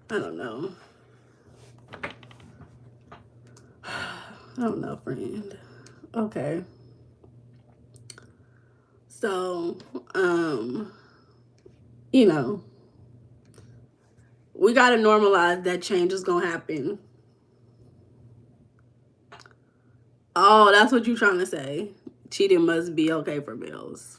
I don't know. I don't know, friend. Okay. So, you know, we got to normalize that change is going to happen. Oh, that's what you're trying to say. Cheating must be okay for males.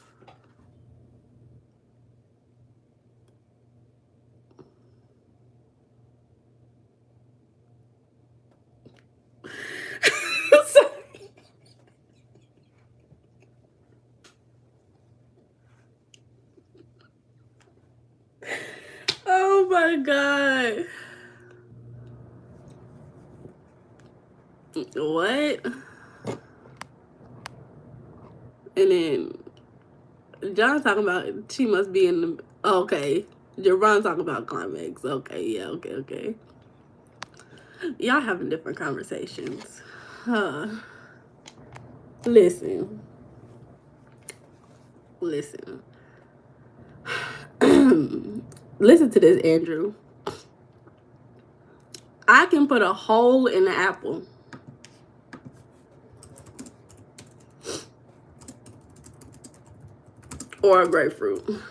Oh my God. What? And then John talking about she must be in the, okay. Jerron talking about climax. Okay, yeah, okay. Y'all having different conversations. Listen. Listen to this, Andrew. I can put a hole in the apple. Or a grapefruit.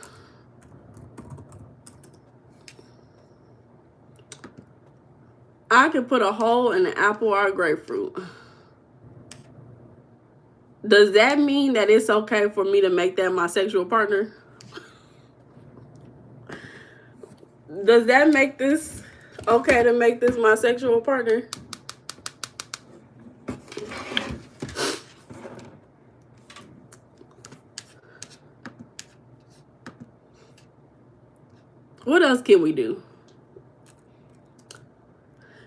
I can put a hole in an apple or a grapefruit. Does that mean that it's okay for me to make that my sexual partner? Does that make this okay to make this my sexual partner? What else can we do?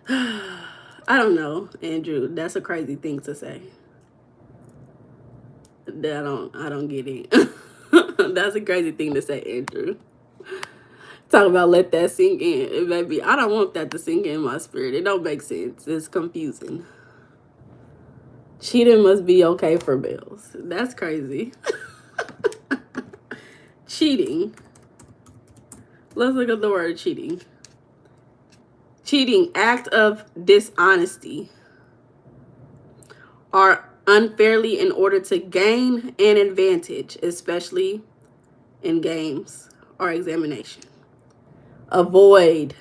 I don't know, Andrew. That's a crazy thing to say. I don't get it. That's a crazy thing to say, Andrew. Talk about let that sink in, baby. I don't want that to sink in my spirit. It don't make sense. It's confusing. Cheating must be okay for males. That's crazy. Cheating. Let's look at the word cheating. Cheating, act of dishonesty, or unfairly in order to gain an advantage, especially in games or examination. Avoid.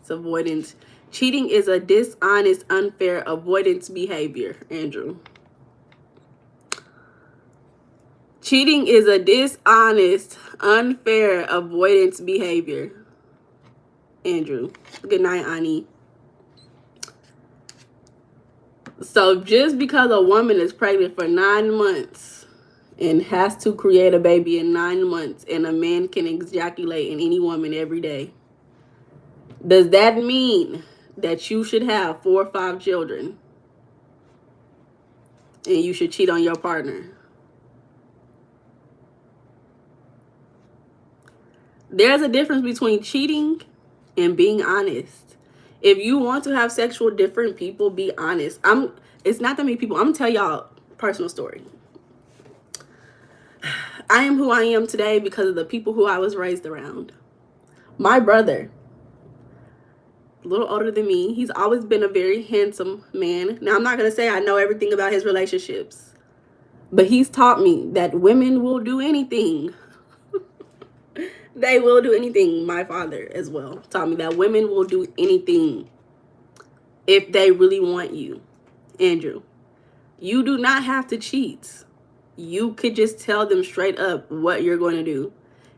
It's avoidance. Cheating is a dishonest, unfair avoidance behavior, Andrew. Cheating is a dishonest, unfair avoidance behavior, Andrew. Good night, Ani. So just because a woman is pregnant for 9 months and has to create a baby in 9 months, and a man can ejaculate in any woman every day, does that mean that you should have 4 or 5 children and you should cheat on your partner? There's a difference between cheating and being honest. If you want to have sex with different people, be honest. It's not that many people. I'm gonna tell y'all a personal story. I am who I am today because of the people who I was raised around. My brother, a little older than me, he's always been a very handsome man. Now, I'm not gonna say I know everything about his relationships, but he's taught me that women will do anything. They will do anything. My father as well taught me that women will do anything if they really want you. Andrew, you do not have to cheat. You could just tell them straight up what you're going to do.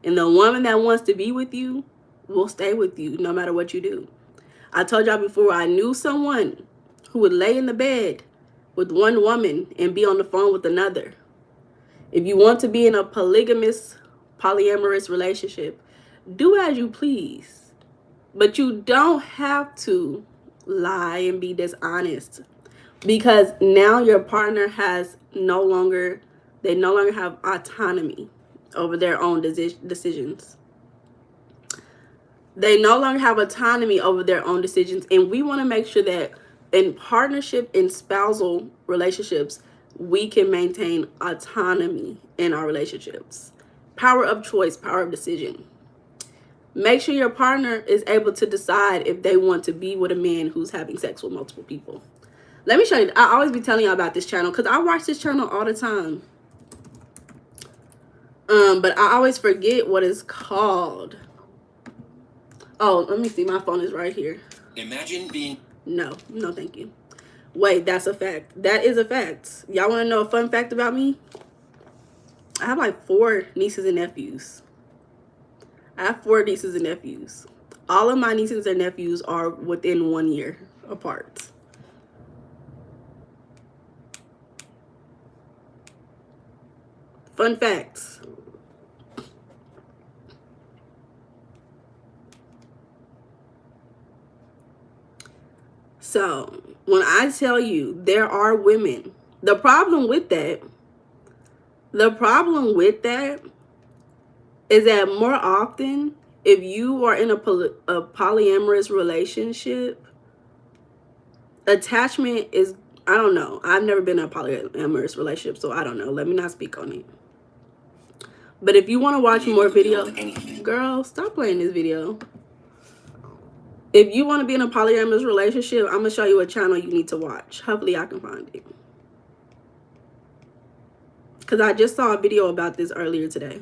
And the woman that wants to be with you will stay with you no matter what you do. I told y'all before, I knew someone who would lay in the bed with one woman and be on the phone with another. If you want to be in a polyamorous relationship, do as you please, but you don't have to lie and be dishonest, because now your partner has no longer have autonomy over their own decisions. They no longer have autonomy over their own decisions, and we want to make sure that in partnership, in spousal relationships, we can maintain autonomy in our relationships. Power of choice, power of decision. Make sure your partner is able to decide if they want to be with a man who's having sex with multiple people. Let me show you. I always be telling y'all about this channel because I watch this channel all the time. But I always forget what it's called. Oh, let me see. My phone is right here. Imagine being... No, thank you. Wait, that's a fact. That is a fact. Y'all want to know a fun fact about me? I have like 4 nieces and nephews. I have 4 nieces and nephews. All of my nieces and nephews are within 1 year apart. Fun facts. So, when I tell you there are women, the problem with that is that more often, if you are in a polyamorous relationship, attachment is, I don't know. I've never been in a polyamorous relationship, so I don't know. Let me not speak on it. But if you want to watch more videos, girl, stop playing this video. If you want to be in a polyamorous relationship, I'm going to show you a channel you need to watch. Hopefully I can find it. Because I just saw a video about this earlier today.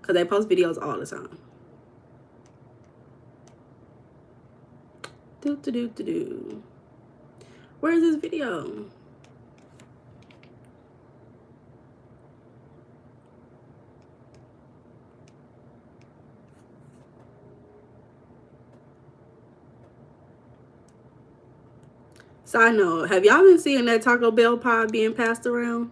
Because they post videos all the time. Where's this video? Side note, have y'all been seeing that Taco Bell pie being passed around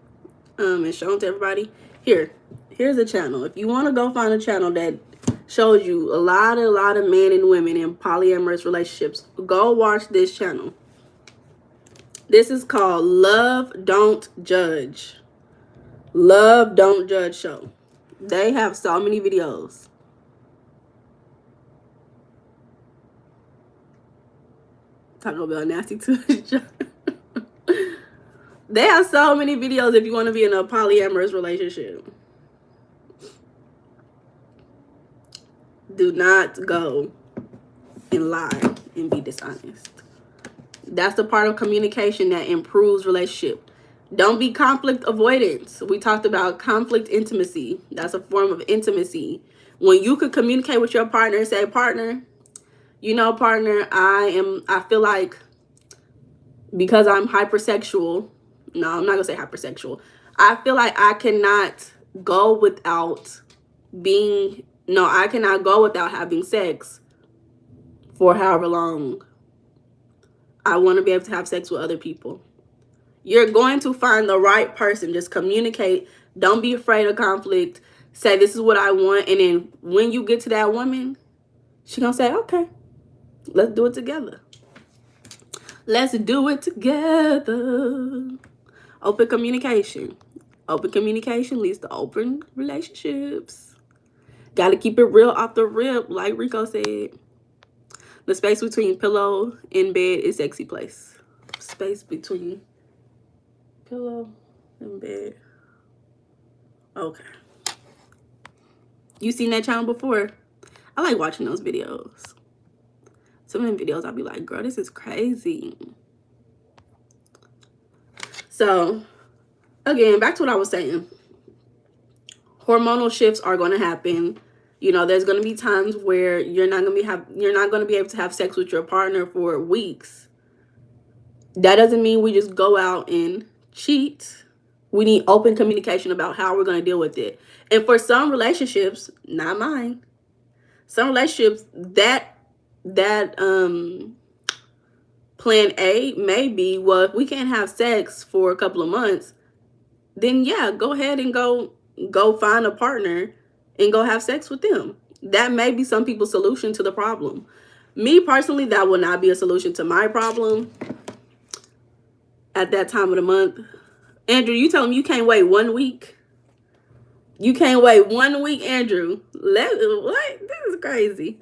and shown to everybody? Here's a channel. If you want to go find a channel that shows you a lot of men and women in polyamorous relationships, go watch this channel. This is called Love Don't Judge. Love Don't Judge Show. They have so many videos. Taco Bell nasty too. They have so many videos if you want to be in a polyamorous relationship. Do not go and lie and be dishonest. That's the part of communication that improves relationship. Don't be conflict avoidance. We talked about conflict intimacy. That's a form of intimacy. When you could communicate with your partner and say, partner, you know, partner, I feel like because I'm hypersexual. No, I'm not gonna say hypersexual. I feel like I cannot go without I cannot go without having sex for however long. I want to be able to have sex with other people. You're going to find the right person. Just communicate. Don't be afraid of conflict. Say, this is what I want. And then when you get to that woman, she's going to say, okay, let's do it together. Let's do it together. Open communication. Open communication leads to open relationships. Got to keep it real off the rip, like Rico said. The space between pillow and bed is sexy place. Space between pillow and bed. Okay. You seen that channel before? I like watching those videos. Some of them videos I'll be like, girl, this is crazy. So, again, back to what I was saying. Hormonal shifts are going to happen. You know, there's going to be times where you're not going to be able to have sex with your partner for weeks. That doesn't mean we just go out and cheat. We need open communication about how we're going to deal with it. And for some relationships, not mine, some relationships that plan A may be, well, if we can't have sex for a couple of months, then yeah, go ahead and go find a partner and go have sex with them. That may be some people's solution to the problem. Me personally, that will not be a solution to my problem at that time of the month. Andrew, you tell him you can't wait 1 week. You can't wait 1 week, Andrew. What? This is crazy.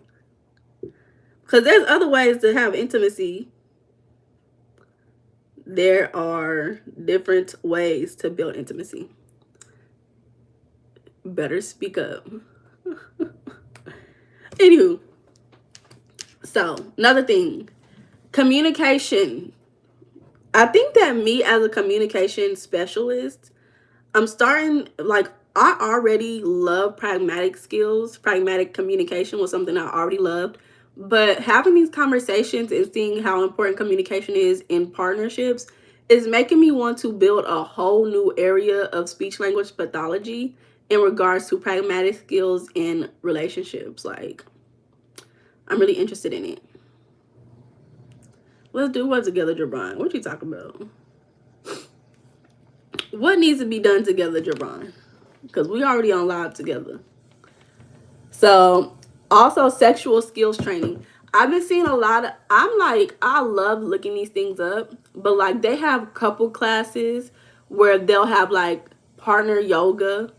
Because there's other ways to have intimacy. There are different ways to build intimacy. Better speak up. Anywho, so another thing, communication. I think that me as a communication specialist, I'm starting, like, I already love pragmatic skills. Pragmatic communication was something I already loved. But having these conversations and seeing how important communication is in partnerships is making me want to build a whole new area of speech language pathology in regards to pragmatic skills in relationships. Like, I'm really interested in it. Let's do what together, Jabron? What you talking about? What needs to be done together, Jabron? Because we already on live together. So, also sexual skills training. I've been seeing a lot of, I love looking these things up, but like they have couple classes where they'll have like partner yoga,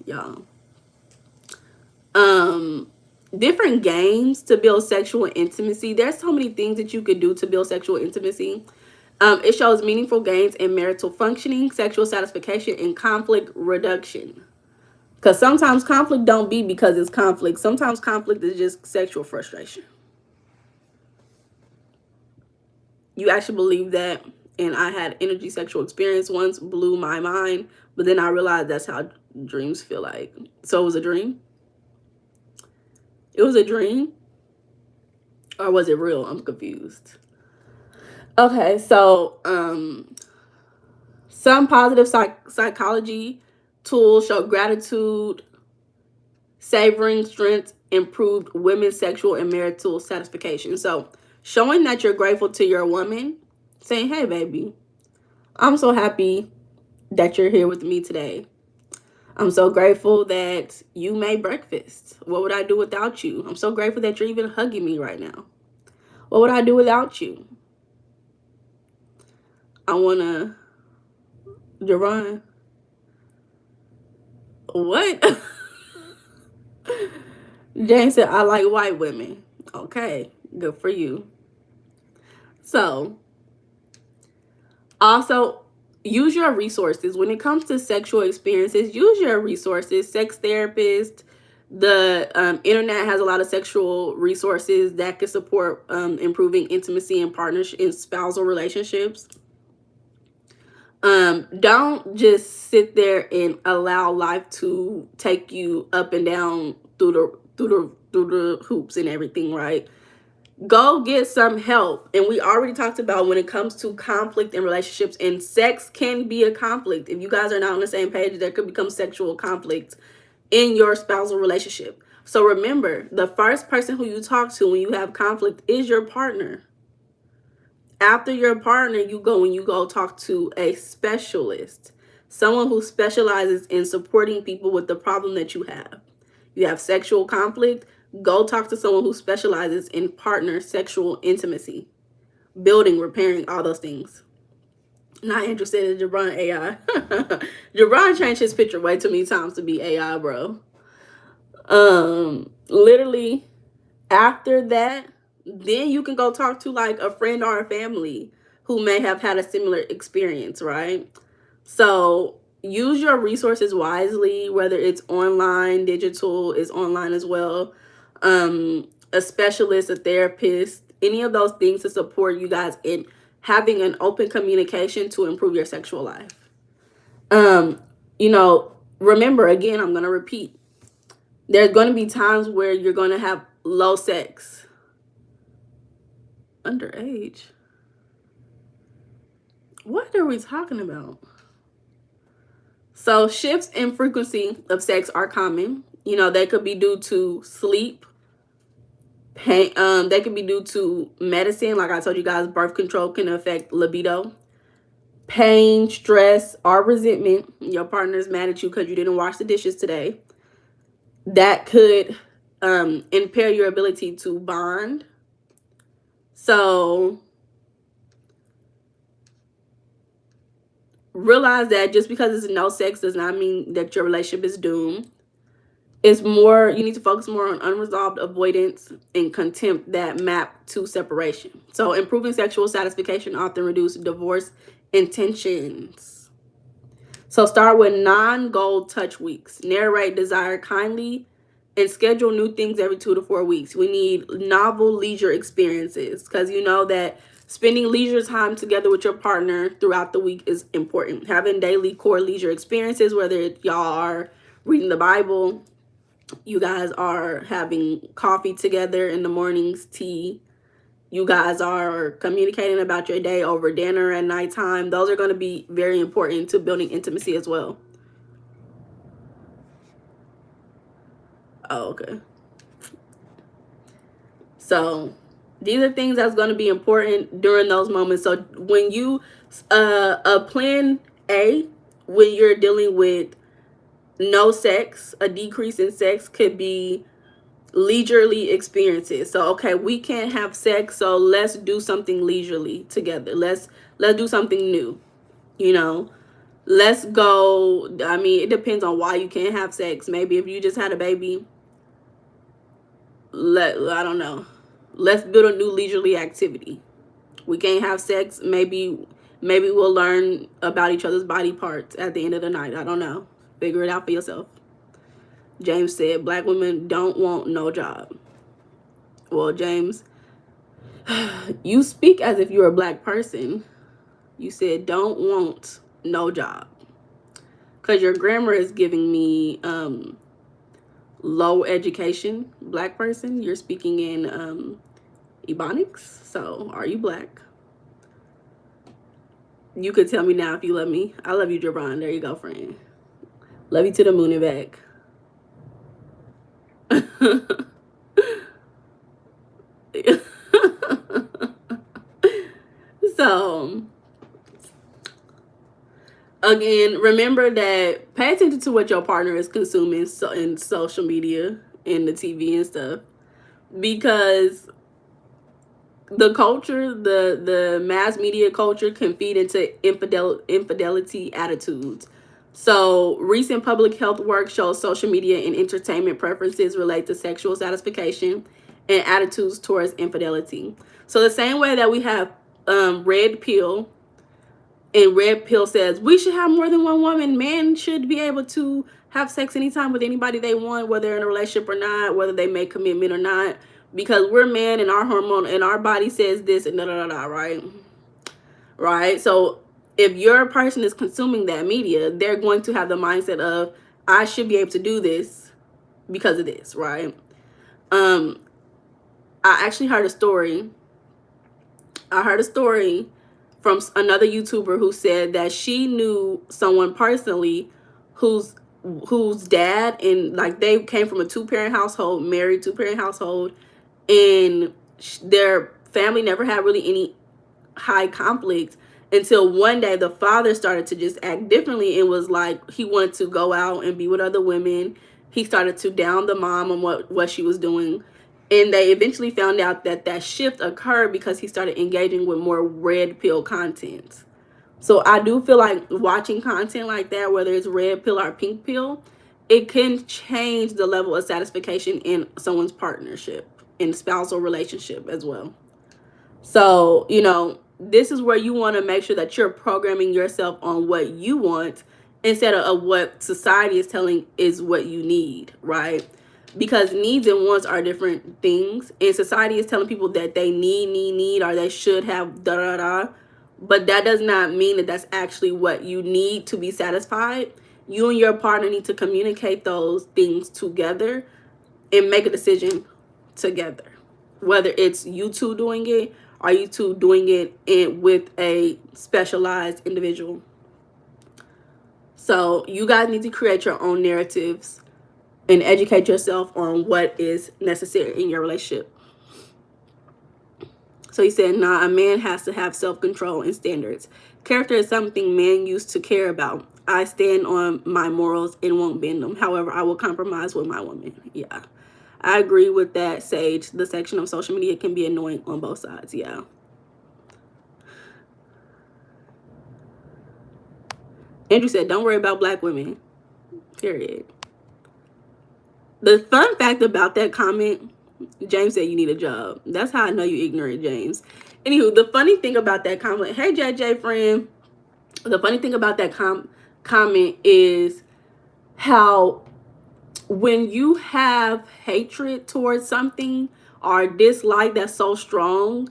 y'all. Different games to build sexual intimacy. There's so many things that you could do to build sexual intimacy. It shows meaningful gains in marital functioning, sexual satisfaction, and conflict reduction. Because sometimes conflict don't be because it's conflict. Sometimes conflict is just sexual frustration. You actually believe that? And I had energy sexual experience once, blew my mind. But then I realized that's how dreams feel like. So it was a dream? It was a dream? Or was it real? I'm confused. Okay, so some positive psychology tools show gratitude, savoring strength, improved women's sexual and marital satisfaction. So showing that you're grateful to your woman, saying, hey, baby, I'm so happy that you're here with me today. I'm so grateful that you made breakfast. What would I do without you? I'm so grateful that you're even hugging me right now. What would I do without you? I want to, Jerron. What? Jane said, I like white women. Okay. Good for you. So, also, use your resources. When it comes to sexual experiences, use your resources. Sex therapist, the internet has a lot of sexual resources that can support improving intimacy and partnership in spousal relationships. Don't just sit there and allow life to take you up and down through the hoops and everything, right? Go get some help. And we already talked about when it comes to conflict in relationships, and sex can be a conflict. If you guys are not on the same page, there could become sexual conflict in your spousal relationship. So remember, the first person who you talk to when you have conflict is your partner. After your partner, you go talk to a specialist, someone who specializes in supporting people with the problem that you have. You have sexual conflict, go talk to someone who specializes in partner sexual intimacy, building, repairing, all those things. Not interested in Jabron AI. Jabron changed his picture way too many times to be AI, bro. Literally, after that, then you can go talk to like a friend or a family who may have had a similar experience, right? So use your resources wisely, whether it's online, digital is online as well. A specialist, a therapist, any of those things to support you guys in having an open communication to improve your sexual life. You know, remember, again, I'm going to repeat, there's going to be times where you're going to have low sex. Underage? What are we talking about? So shifts in frequency of sex are common. You know, they could be due to sleep, pain. They could be due to medicine. Like I told you guys, birth control can affect libido. Pain, stress, or resentment. Your partner's mad at you because you didn't wash the dishes today. That could impair your ability to bond. So realize that just because it's no sex does not mean that your relationship is doomed. It's more, you need to focus more on unresolved avoidance and contempt that map to separation. So improving sexual satisfaction often reduces divorce intentions. So start with non-goal touch weeks. Narrate desire kindly and schedule new things every 2 to 4 weeks. We need novel leisure experiences because you know that spending leisure time together with your partner throughout the week is important. Having daily core leisure experiences, whether y'all are reading the Bible, you guys are having coffee together in the mornings, tea, you guys are communicating about your day over dinner at nighttime. Those are going to be very important to building intimacy as well. Oh, okay. So these are things that's going to be important during those moments. So when you plan A, when you're dealing with no sex, a decrease in sex could be leisurely experiences. So okay, we can't have sex, so let's do something leisurely together. Let's do something new. You know, let's go. I mean, it depends on why you can't have sex. Maybe if you just had a baby, I don't know. Let's build a new leisurely activity. We can't have sex. Maybe we'll learn about each other's body parts at the end of the night. I don't know. Figure it out for yourself. James said black women don't want no job. Well, James, you speak as if you're a black person. You said don't want no job. Because your grammar is giving me low education black person. You're speaking in Ebonics. So are you black? You could tell me now if you love me. I love you, Jabron. There you go, friend. Love you to the moon and back. So again, remember that pay attention to what your partner is consuming in social media and the TV and stuff, because the culture, the mass media culture can feed into infidelity attitudes. So recent public health work shows social media and entertainment preferences relate to sexual satisfaction and attitudes towards infidelity. So the same way that we have red pill, and red pill says we should have more than one woman, men should be able to have sex anytime with anybody they want, whether they're in a relationship or not, whether they make commitment or not, because we're men and our hormone and our body says this and da da da, right? So if your person is consuming that media, they're going to have the mindset of, I should be able to do this because of this, right? I actually heard a story. From another YouTuber who said that she knew someone personally whose dad, and like they came from a two-parent household, married two-parent household, and their family never had really any high conflict until one day the father started to just act differently and was like, he wanted to go out and be with other women. He started to down the mom on what she was doing. And they eventually found out that that shift occurred because he started engaging with more red pill content. So I do feel like watching content like that, whether it's red pill or pink pill, it can change the level of satisfaction in someone's partnership, in spousal relationship as well. So, you know, this is where you want to make sure that you're programming yourself on what you want instead of what society is telling is what you need, right? Because needs and wants are different things, and society is telling people that they need, or they should have da da da. But that does not mean that that's actually what you need to be satisfied. You and your partner need to communicate those things together and make a decision together. Whether it's you two doing it or you two doing it with a specialized individual. So you guys need to create your own narratives and educate yourself on what is necessary in your relationship. So he said, nah, a man has to have self-control and standards. Character is something men used to care about. I stand on my morals and won't bend them. However, I will compromise with my woman. Yeah, I agree with that, Sage. The section of social media can be annoying on both sides. Yeah. Andrew said, don't worry about black women. Period. The fun fact about that comment, James said you need a job. That's how I know you ignorant, James. Anywho, the funny thing about that comment, hey JJ friend, the funny thing about that comment is how when you have hatred towards something or dislike that's so strong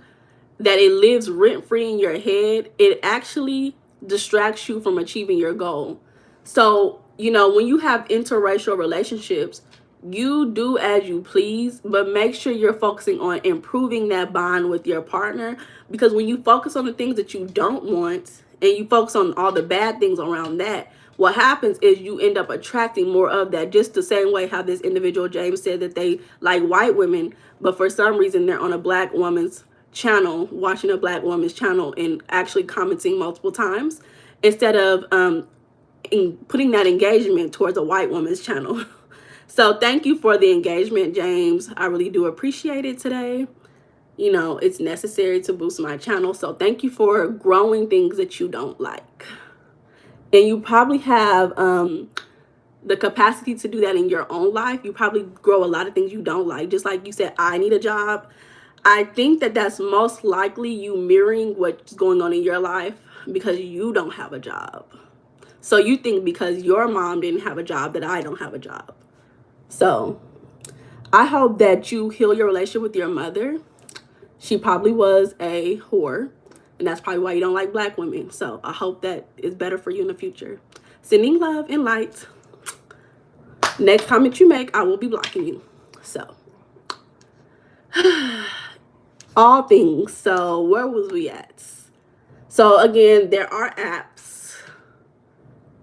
that it lives rent-free in your head, it actually distracts you from achieving your goal. So, you know, when you have interracial relationships, you do as you please, but make sure you're focusing on improving that bond with your partner, because when you focus on the things that you don't want and you focus on all the bad things around that, what happens is you end up attracting more of that. Just the same way how this individual James said that they like white women, but for some reason they're on a black woman's channel, watching a black woman's channel and actually commenting multiple times instead of putting that engagement towards a white woman's channel. So thank you for the engagement, James. I really do appreciate it today. You know, it's necessary to boost my channel. So thank you for growing things that you don't like. And you probably have the capacity to do that in your own life. You probably grow a lot of things you don't like. Just like you said, I need a job. I think that that's most likely you mirroring what's going on in your life because you don't have a job. So you think because your mom didn't have a job that I don't have a job. So I hope that you heal your relationship with your mother. She probably was a whore, and that's probably why you don't like black women. So I hope that is better for you in the future. Sending love and light. Next comment you make, I will be blocking you. So all things. So where was we at? So again, there are apps.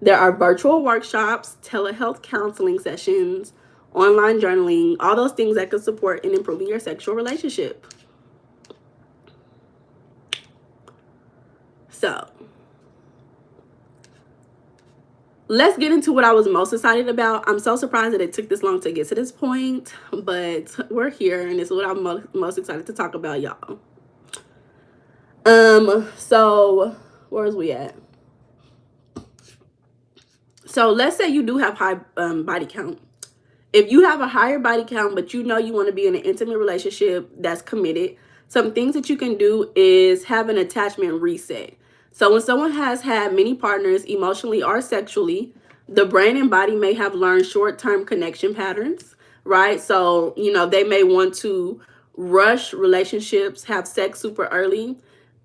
There are virtual workshops, telehealth counseling sessions, online journaling, all those things that could support in improving your sexual relationship. So let's get into what I was most excited about. I'm so surprised that it took this long to get to this point, but we're here, and this is what I'm most excited to talk about, y'all. So where's we at? So let's say you do have high body count if you have a higher body count, but you know you want to be in an intimate relationship that's committed, some things that you can do is have an attachment reset. So when someone has had many partners emotionally or sexually, the brain and body may have learned short-term connection patterns, right? So, you know, they may want to rush relationships, have sex super early.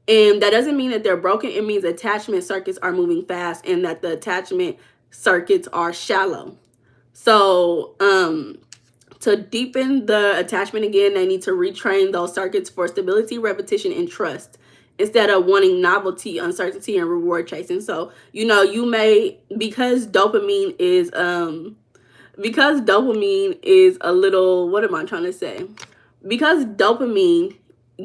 And that doesn't mean that they're broken. It means attachment circuits are moving fast and that the attachment circuits are shallow. So, to deepen the attachment again, they need to retrain those circuits for stability, repetition, and trust instead of wanting novelty, uncertainty, and reward chasing. So, you know, you may, because dopamine is a little, what am I trying to say? Because dopamine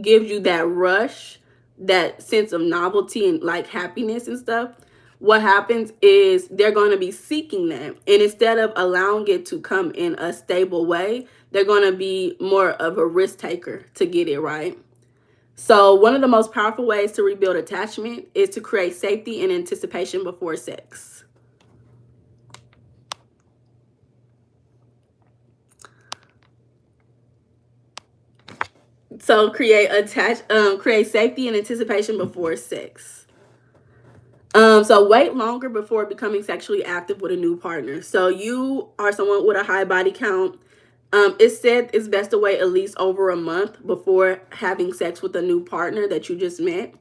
gives you that rush, that sense of novelty and like happiness and stuff, what happens is they're going to be seeking that. And instead of allowing it to come in a stable way, they're going to be more of a risk taker to get it right. So one of the most powerful ways to rebuild attachment is to create safety and anticipation before sex. So create safety and anticipation before sex. So wait longer before becoming sexually active with a new partner. So you are someone with a high body count. It's said it's best to wait at least over a month before having sex with a new partner that you just met.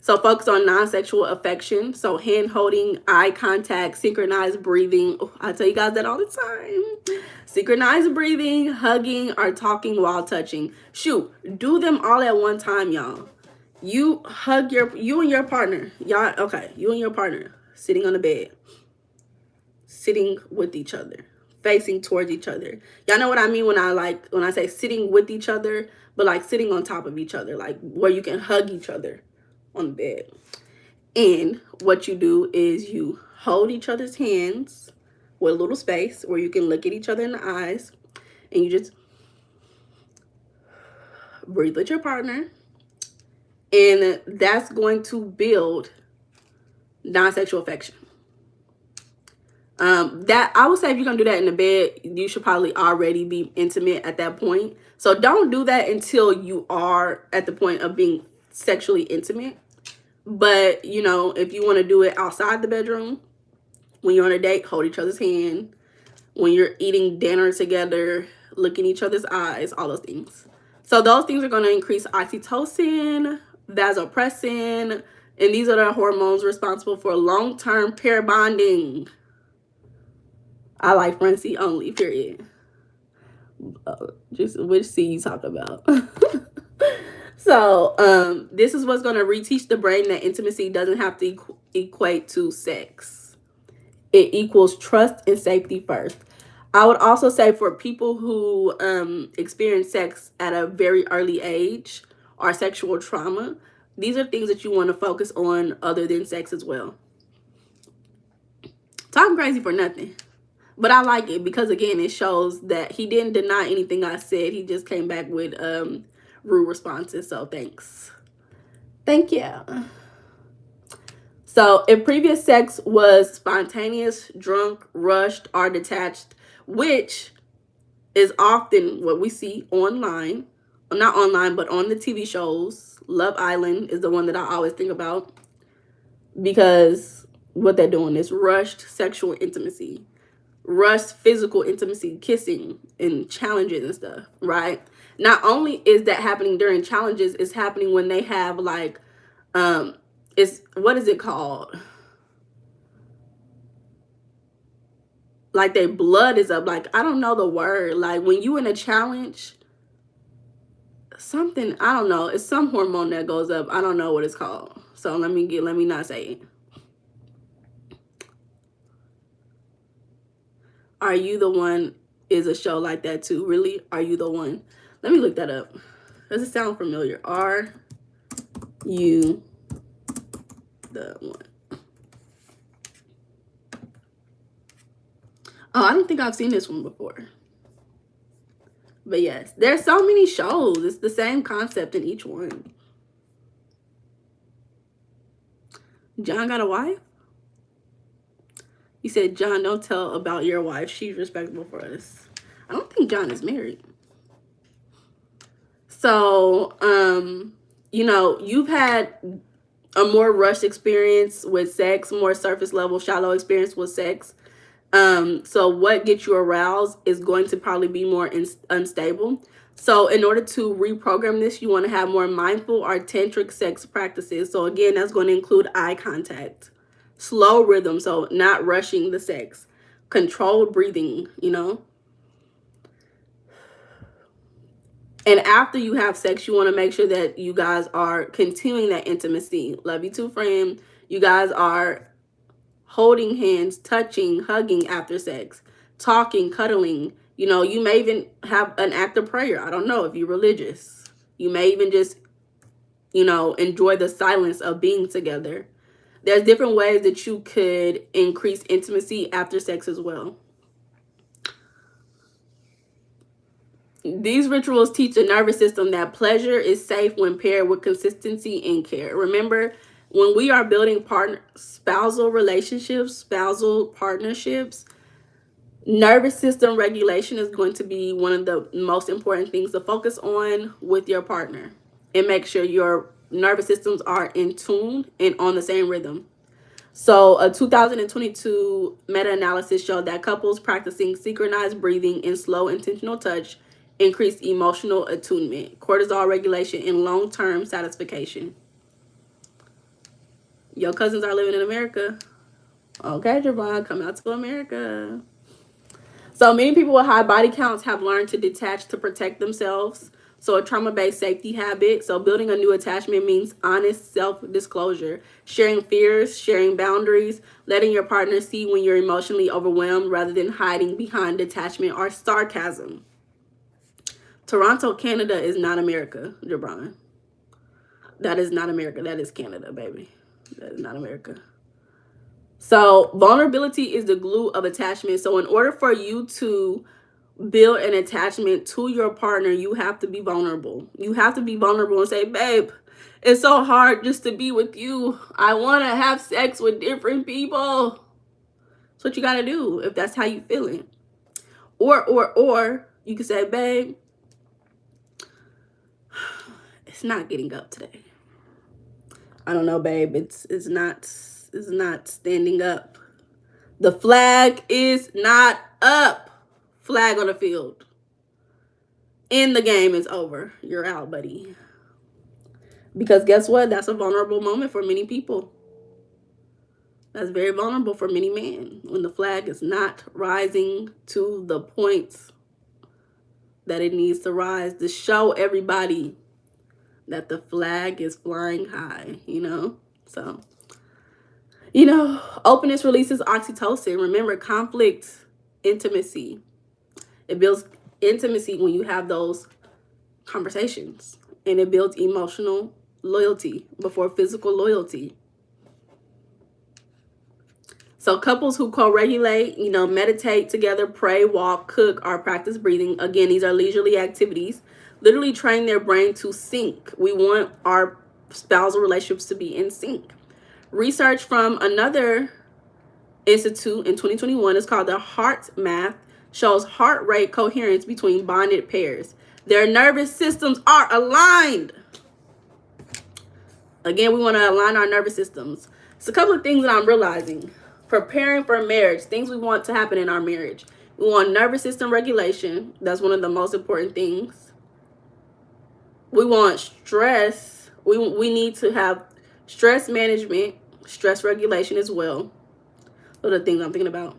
So focus on non-sexual affection. So hand holding, eye contact, synchronized breathing. Oh, I tell you guys that all the time. Synchronized breathing, hugging, or talking while touching. Shoot, do them all at one time, y'all. You hug you and your partner. Y'all, okay, you and your partner sitting on the bed, sitting with each other, facing towards each other. Y'all know what I mean when I say sitting with each other, but like sitting on top of each other, like where you can hug each other on the bed. And what you do is you hold each other's hands with a little space where you can look at each other in the eyes, and you just breathe with your partner. And that's going to build non-sexual affection. That I would say if you're gonna do that in the bed, you should probably already be intimate at that point. So don't do that until you are at the point of being sexually intimate. But you know, if you want to do it outside the bedroom, when you're on a date, hold each other's hand. When you're eating dinner together, look in each other's eyes, all those things. So those things are going to increase oxytocin, vasopressin, and these are the hormones responsible for long-term pair bonding. I like front seat only, period. Just which seat you talk about. So this is what's going to reteach the brain that intimacy doesn't have to equate to sex. It equals trust and safety first. I would also say for people who experience sex at a very early age or sexual trauma, these are things that you want to focus on other than sex as well. Talking crazy for nothing. But I like it because, again, it shows that he didn't deny anything I said. He just came back with rude responses. So thanks. Thank you. So if previous sex was spontaneous, drunk, rushed, or detached, which is often what we see online, not online, but on the TV shows. Love Island is the one that I always think about because what they're doing is rushed sexual intimacy, rushed physical intimacy, kissing and challenges and stuff, right? Not only is that happening during challenges, it's happening when they have like, it's, what is it called? Like their blood is up. Like, I don't know the word. Like when you in a challenge, something, I don't know. It's some hormone that goes up. I don't know what it's called. So let me not say it. Are You the One is a show like that too. Really? Are You the One? Let me look that up. Does it sound familiar? Are You the One? Oh, I don't think I've seen this one before. But yes, there's so many shows. It's the same concept in each one. John got a wife? You said, John, don't tell about your wife. She's respectable for us. think John is married. So, you know, you've had a more rushed experience with sex, more surface level, shallow experience with sex. So what gets you aroused is going to probably be more unstable. So in order to reprogram this, you want to have more mindful or tantric sex practices. So again, that's going to include eye contact, slow rhythm, so not rushing the sex, controlled breathing, you know. And after you have sex, you want to make sure that you guys are continuing that intimacy. Love you too, friend. You guys are holding hands, touching, hugging after sex, talking, cuddling. You know, you may even have an act of prayer. I don't know if you're religious. You may even just, you know, enjoy the silence of being together. There's different ways that you could increase intimacy after sex as well. These rituals teach the nervous system that pleasure is safe when paired with consistency and care. Remember, when we are building spousal relationships, spousal partnerships, nervous system regulation is going to be one of the most important things to focus on with your partner, and make sure your nervous systems are in tune and on the same rhythm. So a 2022 meta-analysis showed that couples practicing synchronized breathing and slow intentional touch increased emotional attunement, cortisol regulation, and long-term satisfaction. Your cousins are living in America. Okay, Javon, come out to America. So many people with high body counts have learned to detach to protect themselves. So a trauma-based safety habit. So building a new attachment means honest self-disclosure, sharing fears, sharing boundaries, letting your partner see when you're emotionally overwhelmed rather than hiding behind detachment or sarcasm. Toronto, Canada is not America, Jabron. That is not America. That is Canada, baby. That is not America. So vulnerability is the glue of attachment. So in order for you to build an attachment to your partner, you have to be vulnerable. You have to be vulnerable and say, babe, it's so hard just to be with you. I want to have sex with different people. That's what you got to do if that's how you feeling. Or you can say, babe, it's not getting up today. I don't know, babe. It's not standing up. The flag is not up. Flag on the field. And the game is over. You're out, buddy. Because guess what? That's a vulnerable moment for many people. That's very vulnerable for many men when the flag is not rising to the points that it needs to rise to show everybody that the flag is flying high, you know? So, you know, openness releases oxytocin. Remember, conflict, intimacy. It builds intimacy when you have those conversations. And it builds emotional loyalty before physical loyalty. So couples who co-regulate, you know, meditate together, pray, walk, cook, or practice breathing. Again, these are leisurely activities. Literally train their brain to sync. We want our spousal relationships to be in sync. Research from another institute in 2021 is called the Heart Math, shows heart rate coherence between bonded pairs. Their nervous systems are aligned. Again, we want to align our nervous systems. It's a couple of things that I'm realizing. Preparing for marriage, things we want to happen in our marriage. We want nervous system regulation. That's one of the most important things. We want stress. We need to have stress management, stress regulation as well. Those are the things I'm thinking about.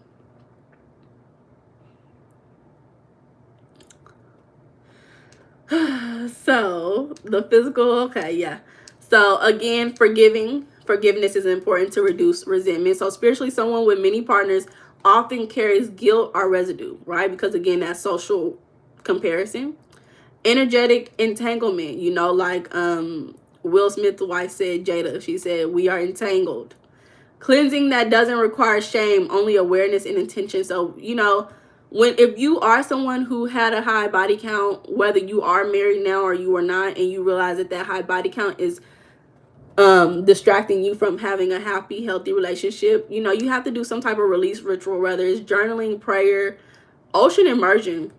So the physical, okay, yeah. So again, forgiveness is important to reduce resentment. So spiritually, someone with many partners often carries guilt or residue, right? Because again, that's social comparison. Energetic entanglement, you know, like Will Smith's wife said, Jada, she said, we are entangled. Cleansing that doesn't require shame, only awareness and intention. So, you know, if you are someone who had a high body count, whether you are married now or you are not, and you realize that that high body count is distracting you from having a happy, healthy relationship, you know, you have to do some type of release ritual, whether it's journaling, prayer, ocean immersion.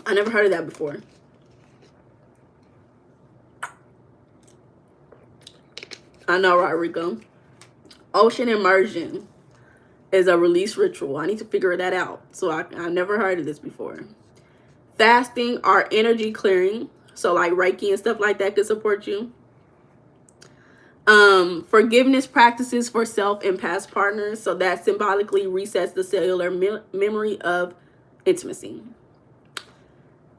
I never heard of that before. I know, Rodrigo. Ocean immersion is a release ritual. I need to figure that out. So I've never heard of this before. Fasting or energy clearing. So like Reiki and stuff like that could support you. Forgiveness practices for self and past partners. So that symbolically resets the cellular memory of intimacy.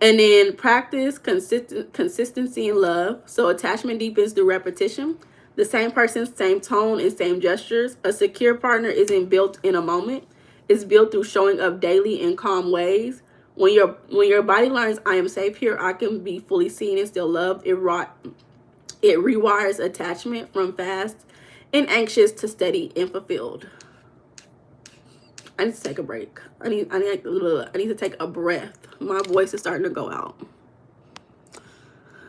And then practice consistency in love. So attachment deepens through repetition. The same person, same tone, and same gestures. A secure partner isn't built in a moment. It's built through showing up daily in calm ways. When your body learns, I am safe here, I can be fully seen and still loved, it rewires attachment from fast and anxious to steady and fulfilled. I need to take a break. I need to take a breath. My voice is starting to go out.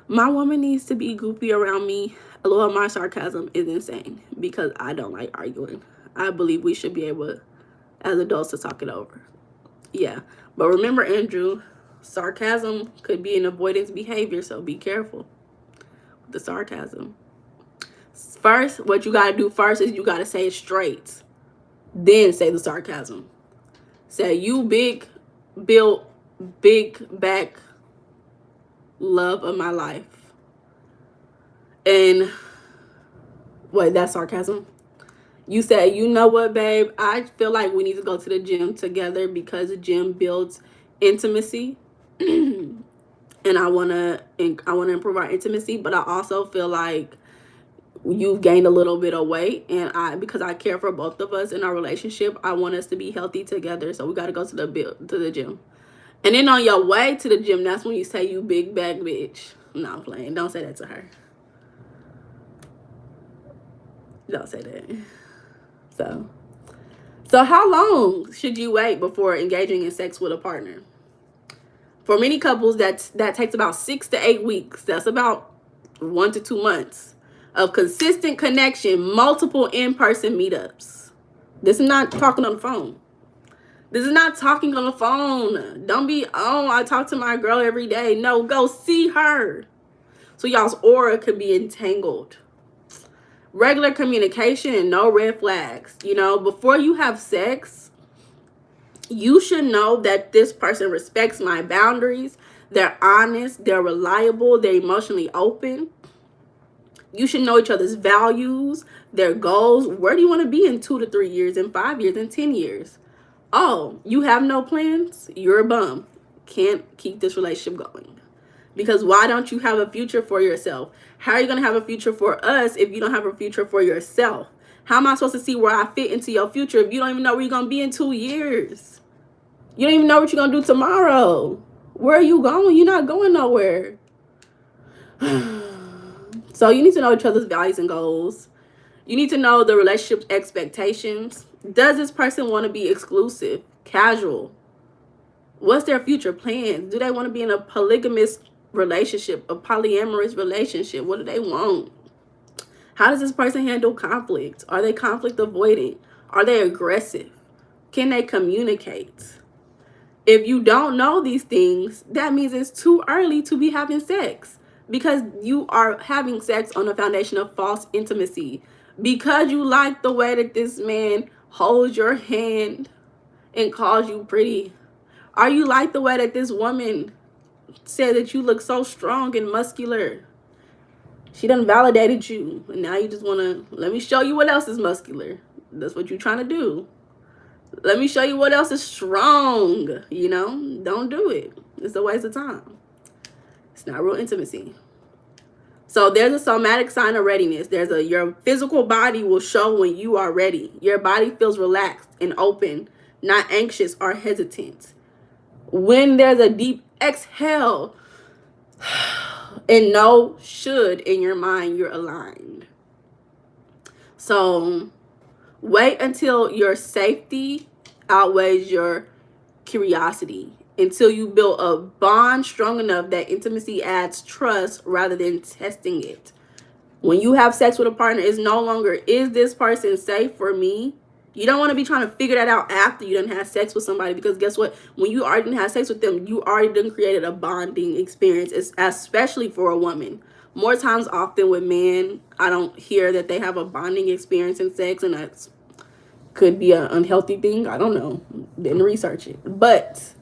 My woman needs to be goopy around me. A little of my sarcasm is insane because I don't like arguing. I believe we should be able, as adults, to talk it over. Yeah. But remember, Andrew, sarcasm could be an avoidance behavior, so be careful with the sarcasm. First, what you got to do first is you got to say it straight. Then say the sarcasm. Say, you big, built, big back love of my life. And, wait, that's sarcasm? You say, you know what, babe? I feel like we need to go to the gym together because the gym builds intimacy. And I wanna improve our intimacy, but I also feel like you've gained a little bit of weight, and because I care for both of us in our relationship, I want us to be healthy together. So we gotta go to the gym. And then on your way to the gym, that's when you say, you big bag bitch. No, I'm playing. Don't say that to her. Don't say that. So how long should you wait before engaging in sex with a partner? For many couples, that takes about 6 to 8 weeks. That's about 1 to 2 months of consistent connection, multiple in-person meetups. This is not talking on the phone. This is not talking on the phone. Don't be, oh, I talk to my girl every day. No, go see her. So y'all's aura could be entangled. Regular communication and no red flags. You know, before you have sex, you should know that this person respects my boundaries. They're honest. They're reliable. They're emotionally open. You should know each other's values, their goals. Where do you want to be in 2 to 3 years, in 5 years, in 10 years? Oh, you have no plans? You're a bum. Can't keep this relationship going. Because why don't you have a future for yourself? How are you going to have a future for us if you don't have a future for yourself? How am I supposed to see where I fit into your future if you don't even know where you're going to be in 2 years? You don't even know what you're going to do tomorrow. Where are you going? You're not going nowhere. So you need to know each other's values and goals. You need to know the relationship's expectations. Does this person want to be exclusive, casual? What's their future plans? Do they want to be in a polygamous relationship, a polyamorous relationship? What do they want? How does this person handle conflict? Are they conflict avoidant? Are they aggressive? Can they communicate? If you don't know these things, that means it's too early to be having sex, because you are having sex on a foundation of false intimacy. Because you like the way that this man holds your hand and calls you pretty. Are you like the way that this woman said that you look so strong and muscular? She done validated you, and now you just want to, let me show you what else is muscular. That's what you're trying to do. Let me show you what else is strong. You know, don't do it. It's a waste of time. It's not real intimacy. So there's a somatic sign of readiness. Your physical body will show when you are ready. Your body feels relaxed and open, not anxious or hesitant. When there's a deep exhale and no should in your mind, you're aligned. So wait until your safety outweighs your curiosity, until you build a bond strong enough that intimacy adds trust rather than testing it. When you have sex with a partner, it's no longer, is this person safe for me? You don't want to be trying to figure that out after you done had sex with somebody, because guess what? When you already done had sex with them, you already done created a bonding experience, especially for a woman. More times often with men, I don't hear that they have a bonding experience in sex, and that's could be an unhealthy thing. I don't know. Didn't research it. But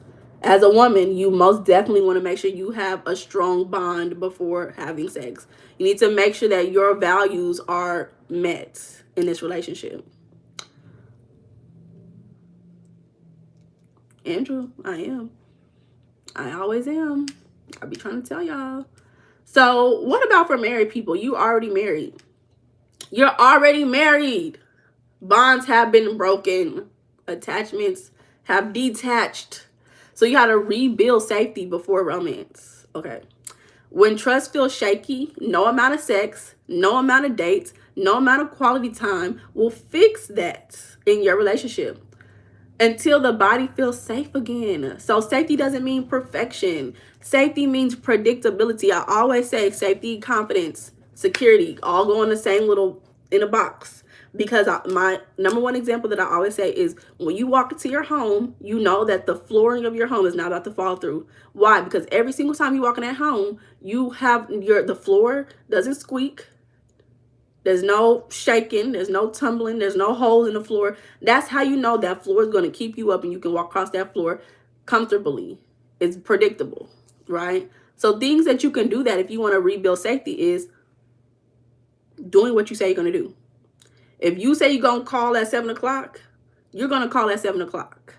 as a woman, you most definitely want to make sure you have a strong bond before having sex. You need to make sure that your values are met in this relationship. Andrew, I am. I always am. I be trying to tell y'all. So what about for married people? You already married. You're already married. Bonds have been broken. Attachments have detached. So you got to rebuild safety before romance. Okay. When trust feels shaky, no amount of sex, no amount of dates, no amount of quality time will fix that in your relationship until the body feels safe again. So safety doesn't mean perfection. Safety means predictability. I always say safety, confidence, security, all go in the same little, in a box. Because my number one example that I always say is when you walk into your home, you know that the flooring of your home is not about to fall through. Why? Because every single time you walk in that home, you have the floor doesn't squeak. There's no shaking. There's no tumbling. There's no holes in the floor. That's how you know that floor is going to keep you up and you can walk across that floor comfortably. It's predictable, right? So things that you can do that if you want to rebuild safety is doing what you say you're going to do. If you say you're going to call at 7 o'clock, you're going to call at 7 o'clock.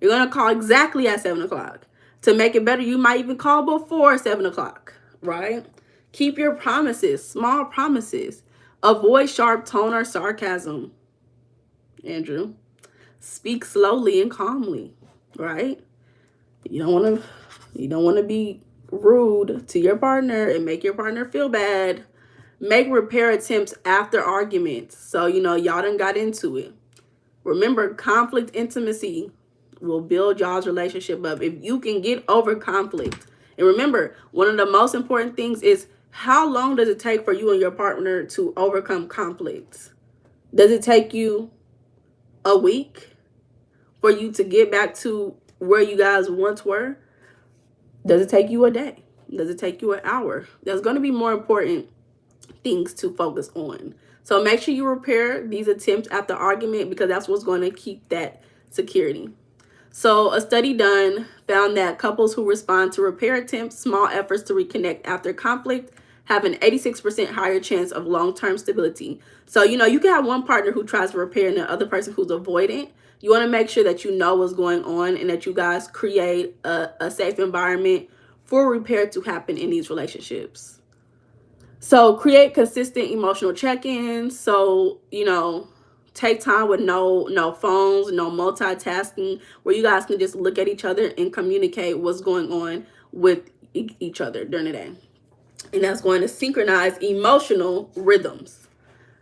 You're going to call exactly at 7 o'clock. To make it better, you might even call before 7 o'clock, right? Keep your promises, small promises. Avoid sharp tone or sarcasm, Andrew. Speak slowly and calmly, right? You don't want to be rude to your partner and make your partner feel bad. Make repair attempts after arguments. So, y'all done got into it. Remember, conflict intimacy will build y'all's relationship up. If you can get over conflict. And remember, one of the most important things is how long does it take for you and your partner to overcome conflicts? Does it take you a week for you to get back to where you guys once were? Does it take you a day? Does it take you an hour? There's going to be more important things to focus on. So make sure you repair these attempts after argument, because that's what's going to keep that security. So a study done found that couples who respond to repair attempts, small efforts to reconnect after conflict, have an 86% higher chance of long-term stability. So, you can have one partner who tries to repair and the other person who's avoidant. You want to make sure that you know what's going on and that you guys create a safe environment for repair to happen in these relationships. So create consistent emotional check-ins. So, take time with no phones, no multitasking, where you guys can just look at each other and communicate what's going on with each other during the day. And that's going to synchronize emotional rhythms.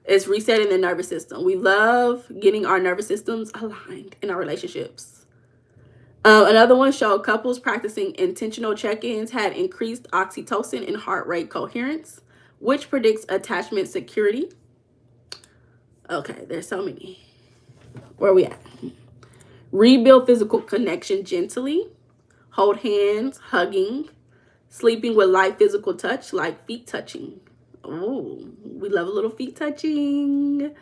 It's resetting the nervous system. We love getting our nervous systems aligned in our relationships. Another one showed couples practicing intentional check-ins had increased oxytocin and heart rate coherence, which predicts attachment security. Okay, there's so many. Where are we at? Rebuild physical connection gently. Hold hands, hugging. Sleeping with light physical touch, like feet touching. Oh, we love a little feet touching.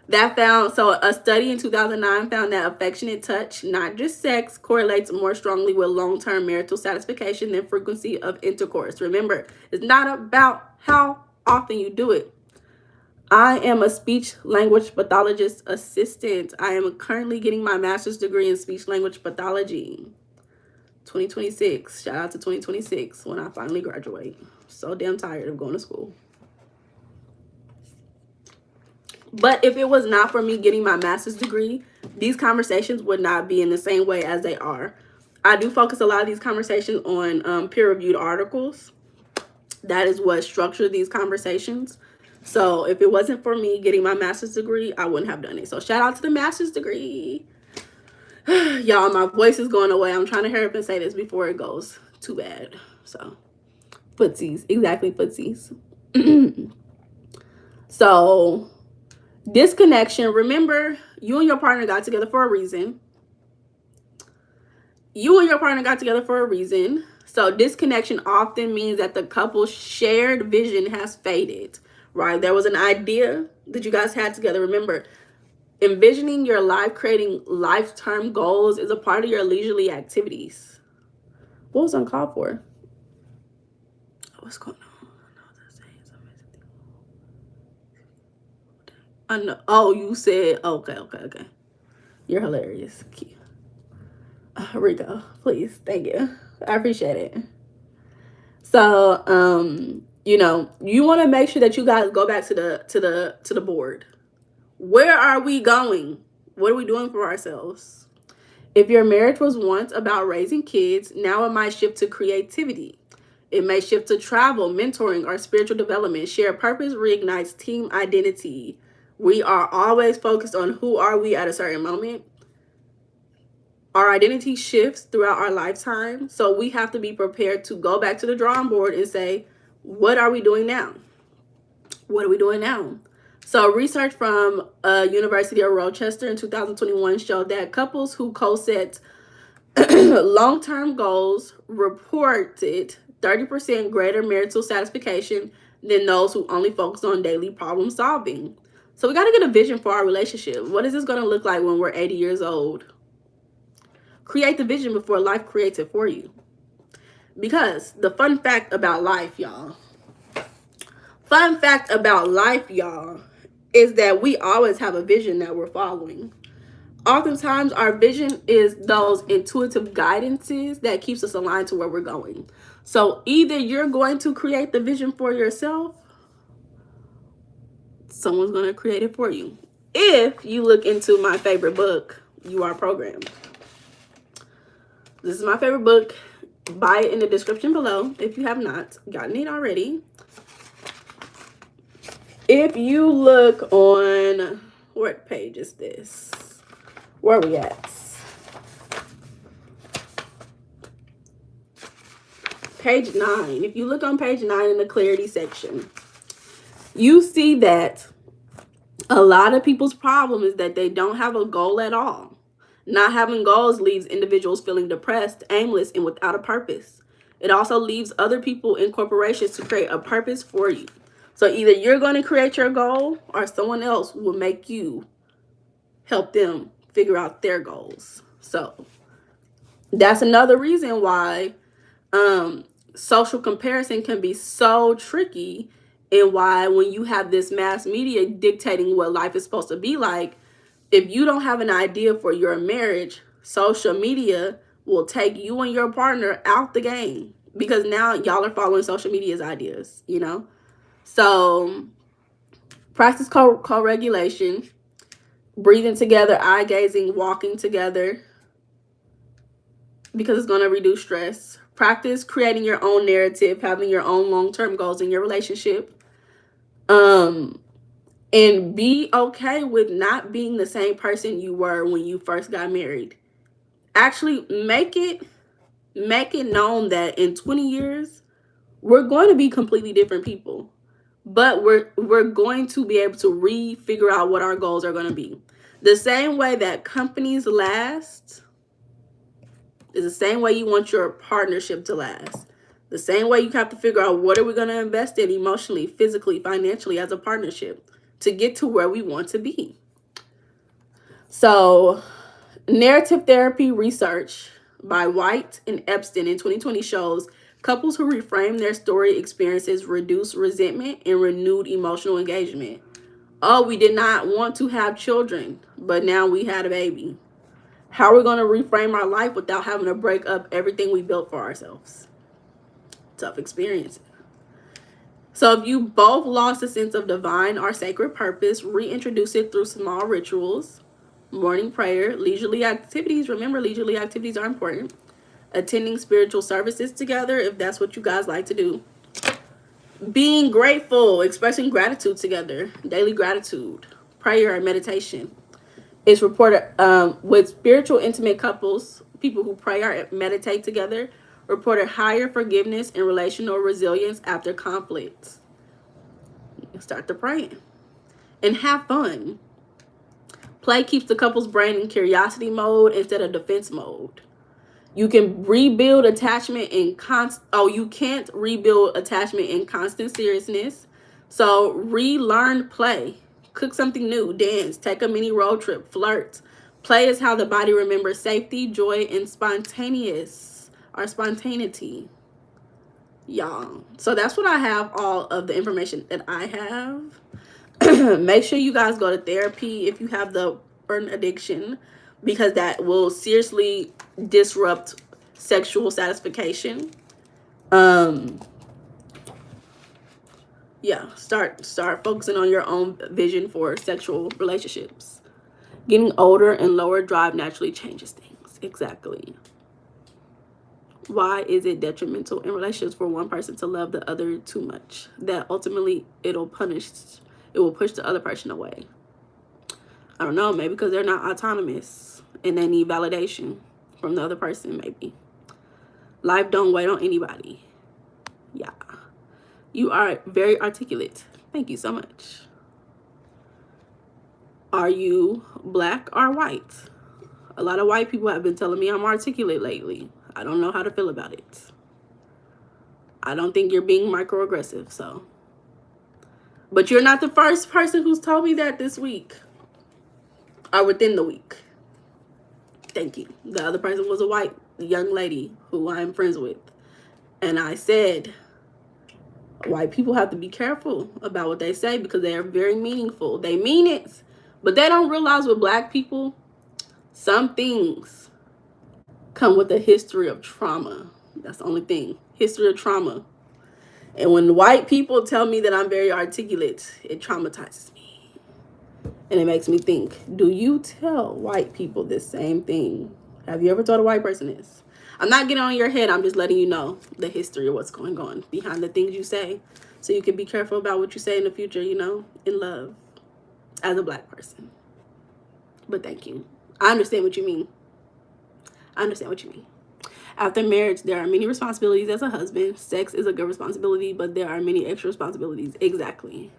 So a study in 2009 found that affectionate touch, not just sex, correlates more strongly with long-term marital satisfaction than frequency of intercourse. Remember, it's not about how often you do it. I am a speech language pathologist assistant. I am currently getting my master's degree in speech language pathology. 2026. Shout out to 2026 when I finally graduate. So damn tired of going to school. But if it was not for me getting my master's degree, these conversations would not be in the same way as they are. I do focus a lot of these conversations on peer-reviewed articles. That is what structured these conversations. So if it wasn't for me getting my master's degree, I wouldn't have done it. So shout out to the master's degree. Y'all, my voice is going away. I'm trying to hurry up and say this before it goes too bad. So footsies, exactly, footsies. So Disconnection. Remember, you and your partner got together for a reason. So disconnection often means that the couple's shared vision has faded, right? There was an idea that you guys had together. Remember, envisioning your life, creating lifetime goals is a part of your leisurely activities. What was uncalled for? What's going on? I know. Oh, you said, okay. You're hilarious. Rico, please. Thank you. I appreciate it. So, you want to make sure that you guys go back to the board. Where are we going? What are we doing for ourselves? If your marriage was once about raising kids, now it might shift to creativity. It may shift to travel, mentoring, or spiritual development. Shared purpose reignites team identity. We are always focused on who are we at a certain moment. Our identity shifts throughout our lifetime, so we have to be prepared to go back to the drawing board and say, what are we doing now? What are we doing now? So research from University of Rochester in 2021 showed that couples who co-set long-term goals reported 30% greater marital satisfaction than those who only focus on daily problem solving. So we got to get a vision for our relationship. What is this going to look like when we're 80 years old? Create the vision before life creates it for you. Because the fun fact about life, y'all, is that we always have a vision that we're following. Oftentimes, our vision is those intuitive guidances that keeps us aligned to where we're going. So either you're going to create the vision for yourself, someone's going to create it for you. If you look into my favorite book, You Are Programmed. This is my favorite book. Buy it in the description below if you have not gotten it already. If you look on, what page is this? Where are we at? Page 9. If you look on page 9 in the clarity section, you see that a lot of people's problem is that they don't have a goal at all. Not having goals leaves individuals feeling depressed, aimless, and without a purpose. It also leaves other people in corporations to create a purpose for you. So either you're going to create your goal or someone else will make you help them figure out their goals. So that's another reason why social comparison can be so tricky, and why when you have this mass media dictating what life is supposed to be like, if you don't have an idea for your marriage, social media will take you and your partner out the game, because now y'all are following social media's ideas, So practice co-regulation, breathing together, eye gazing, walking together, because it's going to reduce stress. Practice creating your own narrative, having your own long-term goals in your relationship. And be okay with not being the same person you were when you first got married. Actually, make it known that in 20 years, we're going to be completely different people. But we're going to be able to figure out what our goals are going to be. The same way that companies last is the same way you want your partnership to last. The same way you have to figure out what are we going to invest in emotionally, physically, financially as a partnership to get to where we want to be. So, narrative therapy research by White and Epstein in 2020 shows couples who reframe their story experiences reduce resentment and renewed emotional engagement. Oh, we did not want to have children, but now we had a baby. How are we going to reframe our life without having to break up everything we built for ourselves? Tough experience. So if you both lost a sense of divine or sacred purpose, reintroduce it through small rituals, morning prayer, leisurely activities. Remember, leisurely activities are important. Attending spiritual services together, if that's what you guys like to do. Being grateful, expressing gratitude together, daily gratitude, prayer, and meditation. It's reported with spiritual intimate couples, people who pray or meditate together, reported higher forgiveness and relational resilience after conflicts. Start the praying. and have fun. Play keeps the couple's brain in curiosity mode instead of defense mode. You can rebuild attachment in you can't rebuild attachment in constant seriousness. So relearn play. Cook something new, dance, take a mini road trip, flirt. Play is how the body remembers safety, joy, and spontaneity. Y'all. So that's what I have, all of the information that I have. Make sure you guys go to therapy if you have the burden addiction, because that will seriously disrupt sexual satisfaction. Yeah, start focusing on your own vision for sexual relationships. Getting older and lower drive naturally changes things. Exactly. Why is it detrimental in relationships for one person to love the other too much? That ultimately it will push the other person away. I don't know, maybe because they're not autonomous and they need validation from the other person, maybe. Life don't wait on anybody. Yeah. You are very articulate. Thank you so much. Are you black or white? A lot of white people have been telling me I'm articulate lately. I don't know how to feel about it. I don't think you're being microaggressive, so. But you're not the first person who's told me that this week. Or within the week. Thank you. The other person was a white young lady who I'm friends with. And I said, white people have to be careful about what they say because they are very meaningful. They mean it, but they don't realize with black people, some things come with a history of trauma. That's the only thing. History of trauma. And when white people tell me that I'm very articulate, it traumatizes me. And it makes me think, do you tell white people the same thing? Have you ever told a white person this? I'm not getting on your head. I'm just letting you know the history of what's going on behind the things you say. So you can be careful about what you say in the future, you know, in love, as a black person. But thank you. I understand what you mean. I understand what you mean. After marriage, there are many responsibilities as a husband. Sex is a good responsibility, but there are many extra responsibilities. Exactly.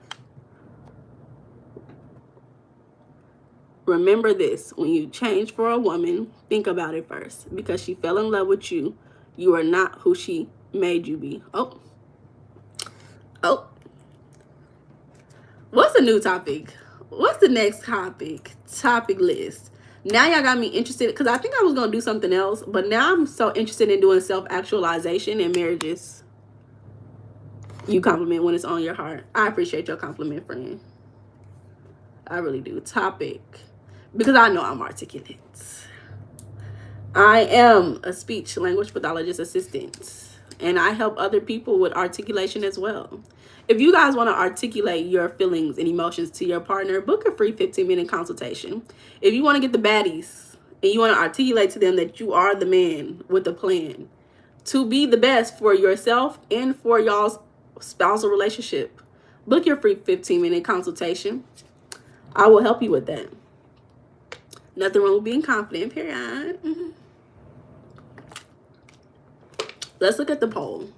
Remember this, when you change for a woman, think about it first. Because she fell in love with you, you are not who she made you be. Oh. What's the new topic? What's the next topic list? Now y'all got me interested, because I think I was going to do something else, but now I'm so interested in doing self-actualization in marriages. You compliment when it's on your heart. I appreciate your compliment, friend. I really do. Topic. Because I know I'm articulate. I am a speech language pathologist assistant, and I help other people with articulation as well. If you guys want to articulate your feelings and emotions to your partner, book a free 15-minute consultation. If you want to get the baddies and you want to articulate to them that you are the man with a plan to be the best for yourself and for y'all's spousal relationship, book your free 15-minute consultation. I will help you with that. Nothing wrong with being confident, period. Let's look at the poll.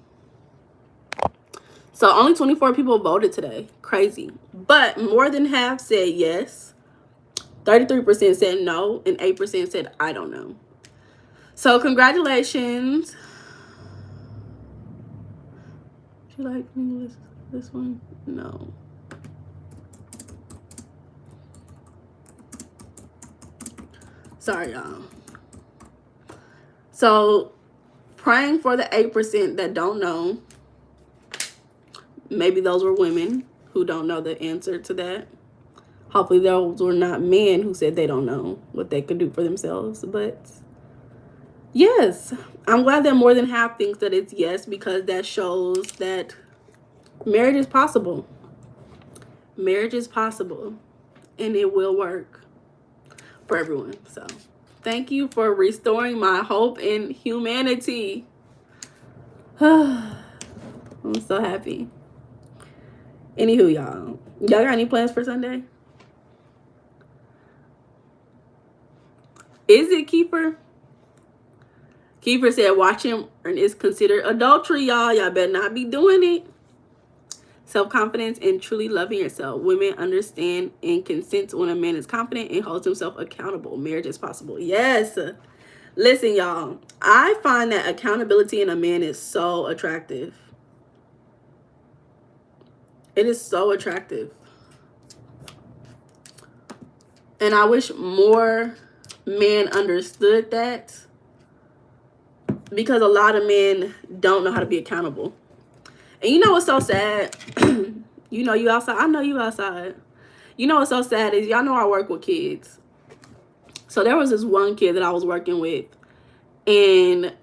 So only 24 people voted today. Crazy. But more than half said yes. 33% said no. And 8% said I don't know. So congratulations. Do you like me listen to this one? No. Sorry, y'all. So praying for the 8% that don't know. Maybe those were women who don't know the answer to that. Hopefully those were not men who said they don't know what they could do for themselves. But yes, I'm glad that more than half thinks that it's yes, because that shows that marriage is possible. Marriage is possible, and it will work for everyone. So thank you for restoring my hope in humanity. I'm so happy. Anywho, y'all got any plans for Sunday? Is it Keeper? Keeper said watching is considered adultery, y'all. Y'all better not be doing it. Self-confidence and truly loving yourself. Women understand and consent when a man is confident and holds himself accountable. Marriage is possible. Yes. Listen, y'all. I find that accountability in a man is so attractive. It is so attractive. And I wish more men understood that, because a lot of men don't know how to be accountable. And you know what's so sad? You know you outside. I know you outside. You know what's so sad is, y'all know I work with kids. So there was this one kid that I was working with, and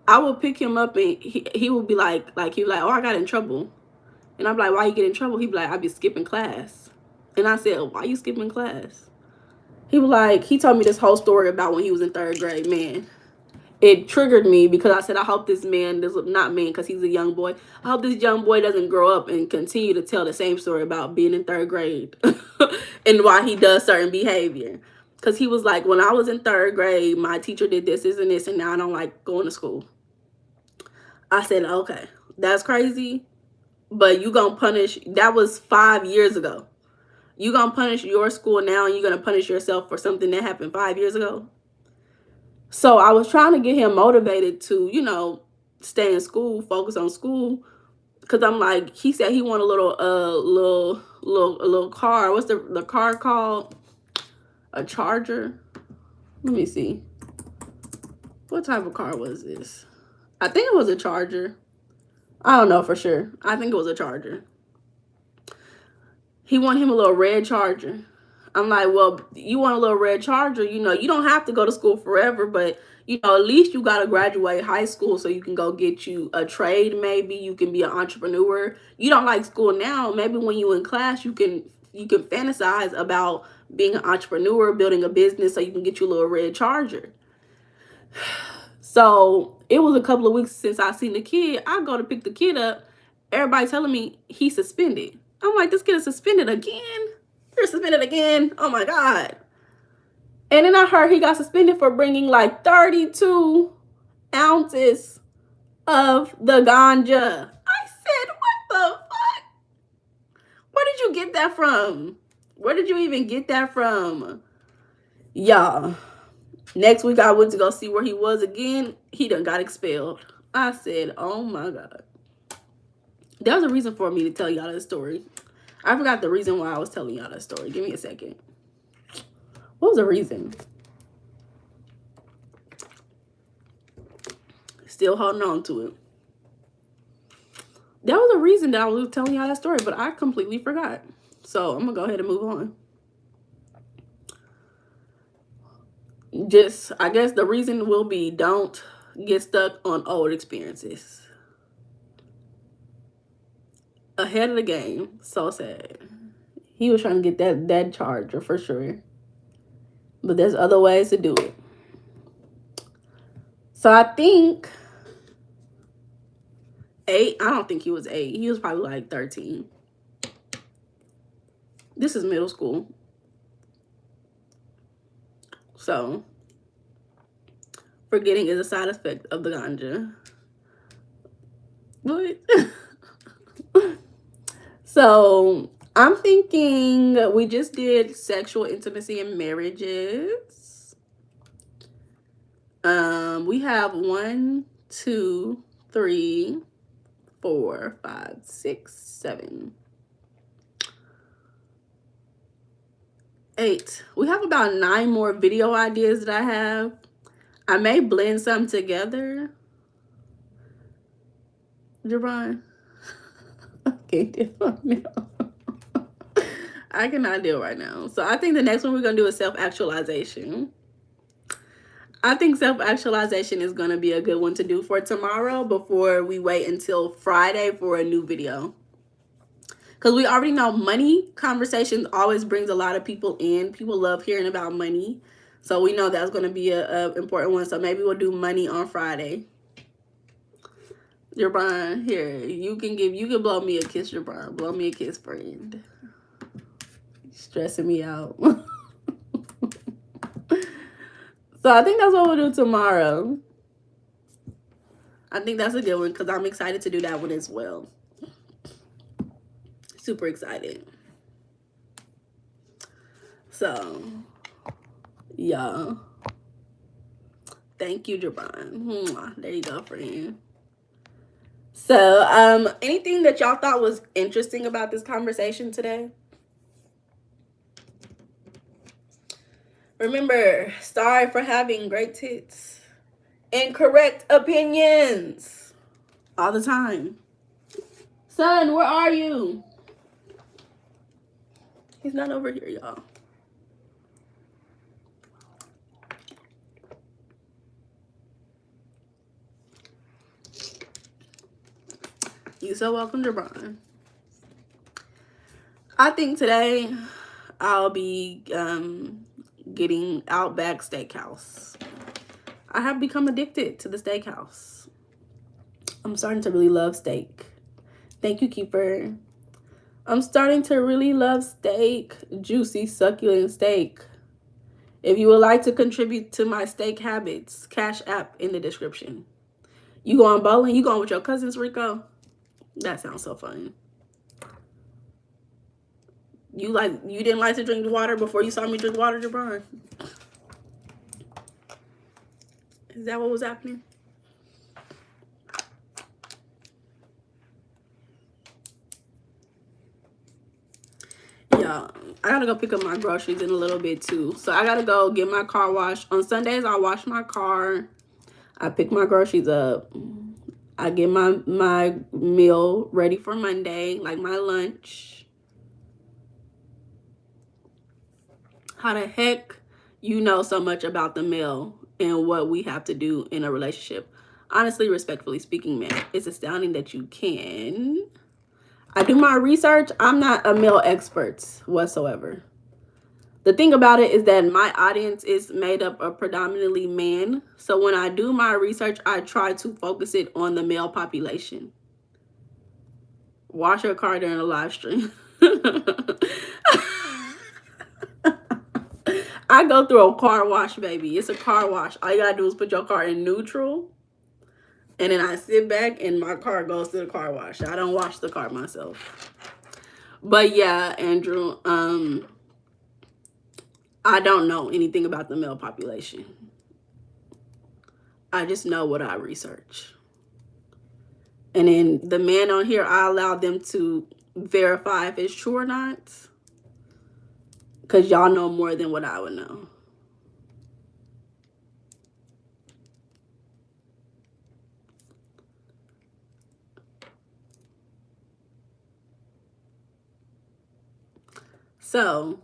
I would pick him up, and he would be like he was like, oh, I got in trouble. And I'm like, why you get in trouble? He'd be like, I be skipping class. And I said, why you skipping class? He was like, he told me this whole story about when he was in 3rd grade. Man, it triggered me, because I said, I hope this man, not man, because he's a young boy, I hope this young boy doesn't grow up and continue to tell the same story about being in 3rd grade and why he does certain behavior. Because he was like, when I was in 3rd grade, my teacher did this, and this, and now I don't like going to school. I said, okay, that's crazy, but you gonna punish, that was 5 years ago. You gonna punish your school now, and you're gonna punish yourself for something that happened 5 years ago? So I was trying to get him motivated to, you know, stay in school, focus on school. Cause I'm like, he said he want a little car. What's the car called? A Charger? Let me see. What type of car was this? I think it was a Charger. I don't know for sure. I think it was a Charger. He want him a little red Charger. I'm like, well, you want a little red Charger, you know, you don't have to go to school forever, but, you know, at least you got to graduate high school so you can go get you a trade. Maybe you can be an entrepreneur. You don't like school now. Maybe when you in class, you can fantasize about being an entrepreneur, building a business, so you can get you a little red Charger. So it was a couple of weeks since I seen the kid. I go to pick the kid up. Everybody telling me he's suspended. I'm like, this kid is suspended again? You're suspended again? Oh my God. And then I heard he got suspended for bringing like 32 ounces of the ganja. I said, what the fuck? Where did you get that from? Where did you even get that from? Y'all, next week I went to go see where he was again. He done got expelled. I said, oh my God. There was a reason for me to tell y'all this story. I forgot the reason why I was telling y'all that story. Give me a second. What was the reason? Still holding on to it. There was a reason that I was telling y'all that story, but I completely forgot. So I'm going to go ahead and move on. Just, I guess the reason will be, don't get stuck on old experiences. Ahead of the game. So sad. He was trying to get that Charger for sure. But there's other ways to do it. So I think 8. I don't think he was 8. He was probably like 13. This is middle school. So forgetting is a side effect of the ganja. What? So I'm thinking we just did sexual intimacy in marriages. We have 1, 2, 3, 4, 5, 6, 7, 8. We have about 9 more video ideas that I have. I may blend some together. Javon, okay, I cannot do it right now. So I think the next one we're gonna do is self-actualization. I think self-actualization is gonna be a good one to do for tomorrow before we wait until Friday for a new video. Because we already know money conversations always brings a lot of people in. People love hearing about money. So we know that's going to be a important one. So maybe we'll do money on Friday. Jabron, here, you can blow me a kiss, Jabron. Blow me a kiss, friend. Stressing me out. So I think that's what we'll do tomorrow. I think that's a good one because I'm excited to do that one as well. Super excited. So, yeah. Thank you, Jabron. There you go, friend. So, anything that y'all thought was interesting about this conversation today? Remember, sorry for having great tits. Incorrect opinions. All the time. Son, where are you? He's not over here, y'all. You're so welcome, Jabron. I think today I'll be getting Outback Steakhouse. I have become addicted to the steakhouse. I'm starting to really love steak. Thank you, Keeper. I'm starting to really love steak. Juicy, succulent steak. If you would like to contribute to my steak habits, Cash App in the description. You going bowling? You going with your cousins, Rico? That sounds so fun. You didn't like to drink water before you saw me drink water, Jabron? Is that what was happening? Yeah, I gotta go pick up my groceries in a little bit too. So I gotta go get my car washed. On Sundays, I wash my car. I pick my groceries up. I get my meal ready for Monday, like my lunch. How the heck you know so much about the meal and what we have to do in a relationship? Honestly, respectfully speaking, man, it's astounding that you can. I do my research. I'm not a male expert whatsoever. The thing about it is that my audience is made up of predominantly men. So when I do my research, I try to focus it on the male population. Wash your car during a live stream. I go through a car wash, baby. It's a car wash. All you gotta do is put your car in neutral. And then I sit back and my car goes to the car wash. I don't wash the car myself. But yeah, Andrew, I don't know anything about the male population. I just know what I research. And then the men on here, I allow them to verify if it's true or not. Because y'all know more than what I would know. So,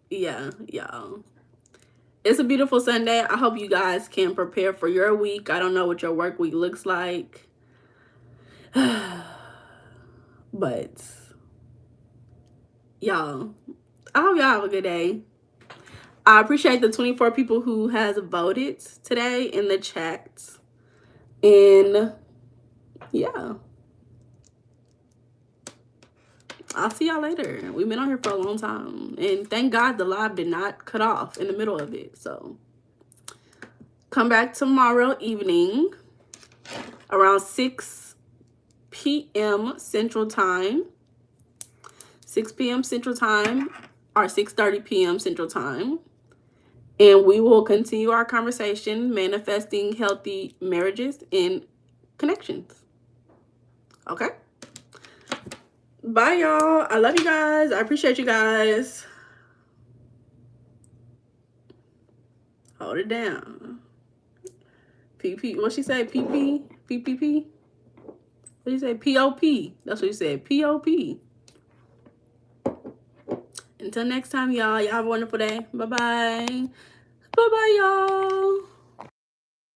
yeah, y'all. It's a beautiful Sunday. I hope you guys can prepare for your week. I don't know what your work week looks like. But, y'all, I hope y'all have a good day. I appreciate the 24 people who has voted today in the chat. And, yeah. I'll see y'all later. We've been on here for a long time. And thank God the live did not cut off in the middle of it. So come back tomorrow evening around 6 p.m. Central Time. 6 p.m. Central Time or 6:30 p.m. Central Time. And we will continue our conversation manifesting healthy marriages and connections. Okay? Bye, y'all. I love you guys. I appreciate you guys. Hold it down. PP. What she say? PP? PPP? What you say? POP. That's what you said. POP. Until next time, y'all. Y'all have a wonderful day. Bye-bye. Bye-bye, y'all.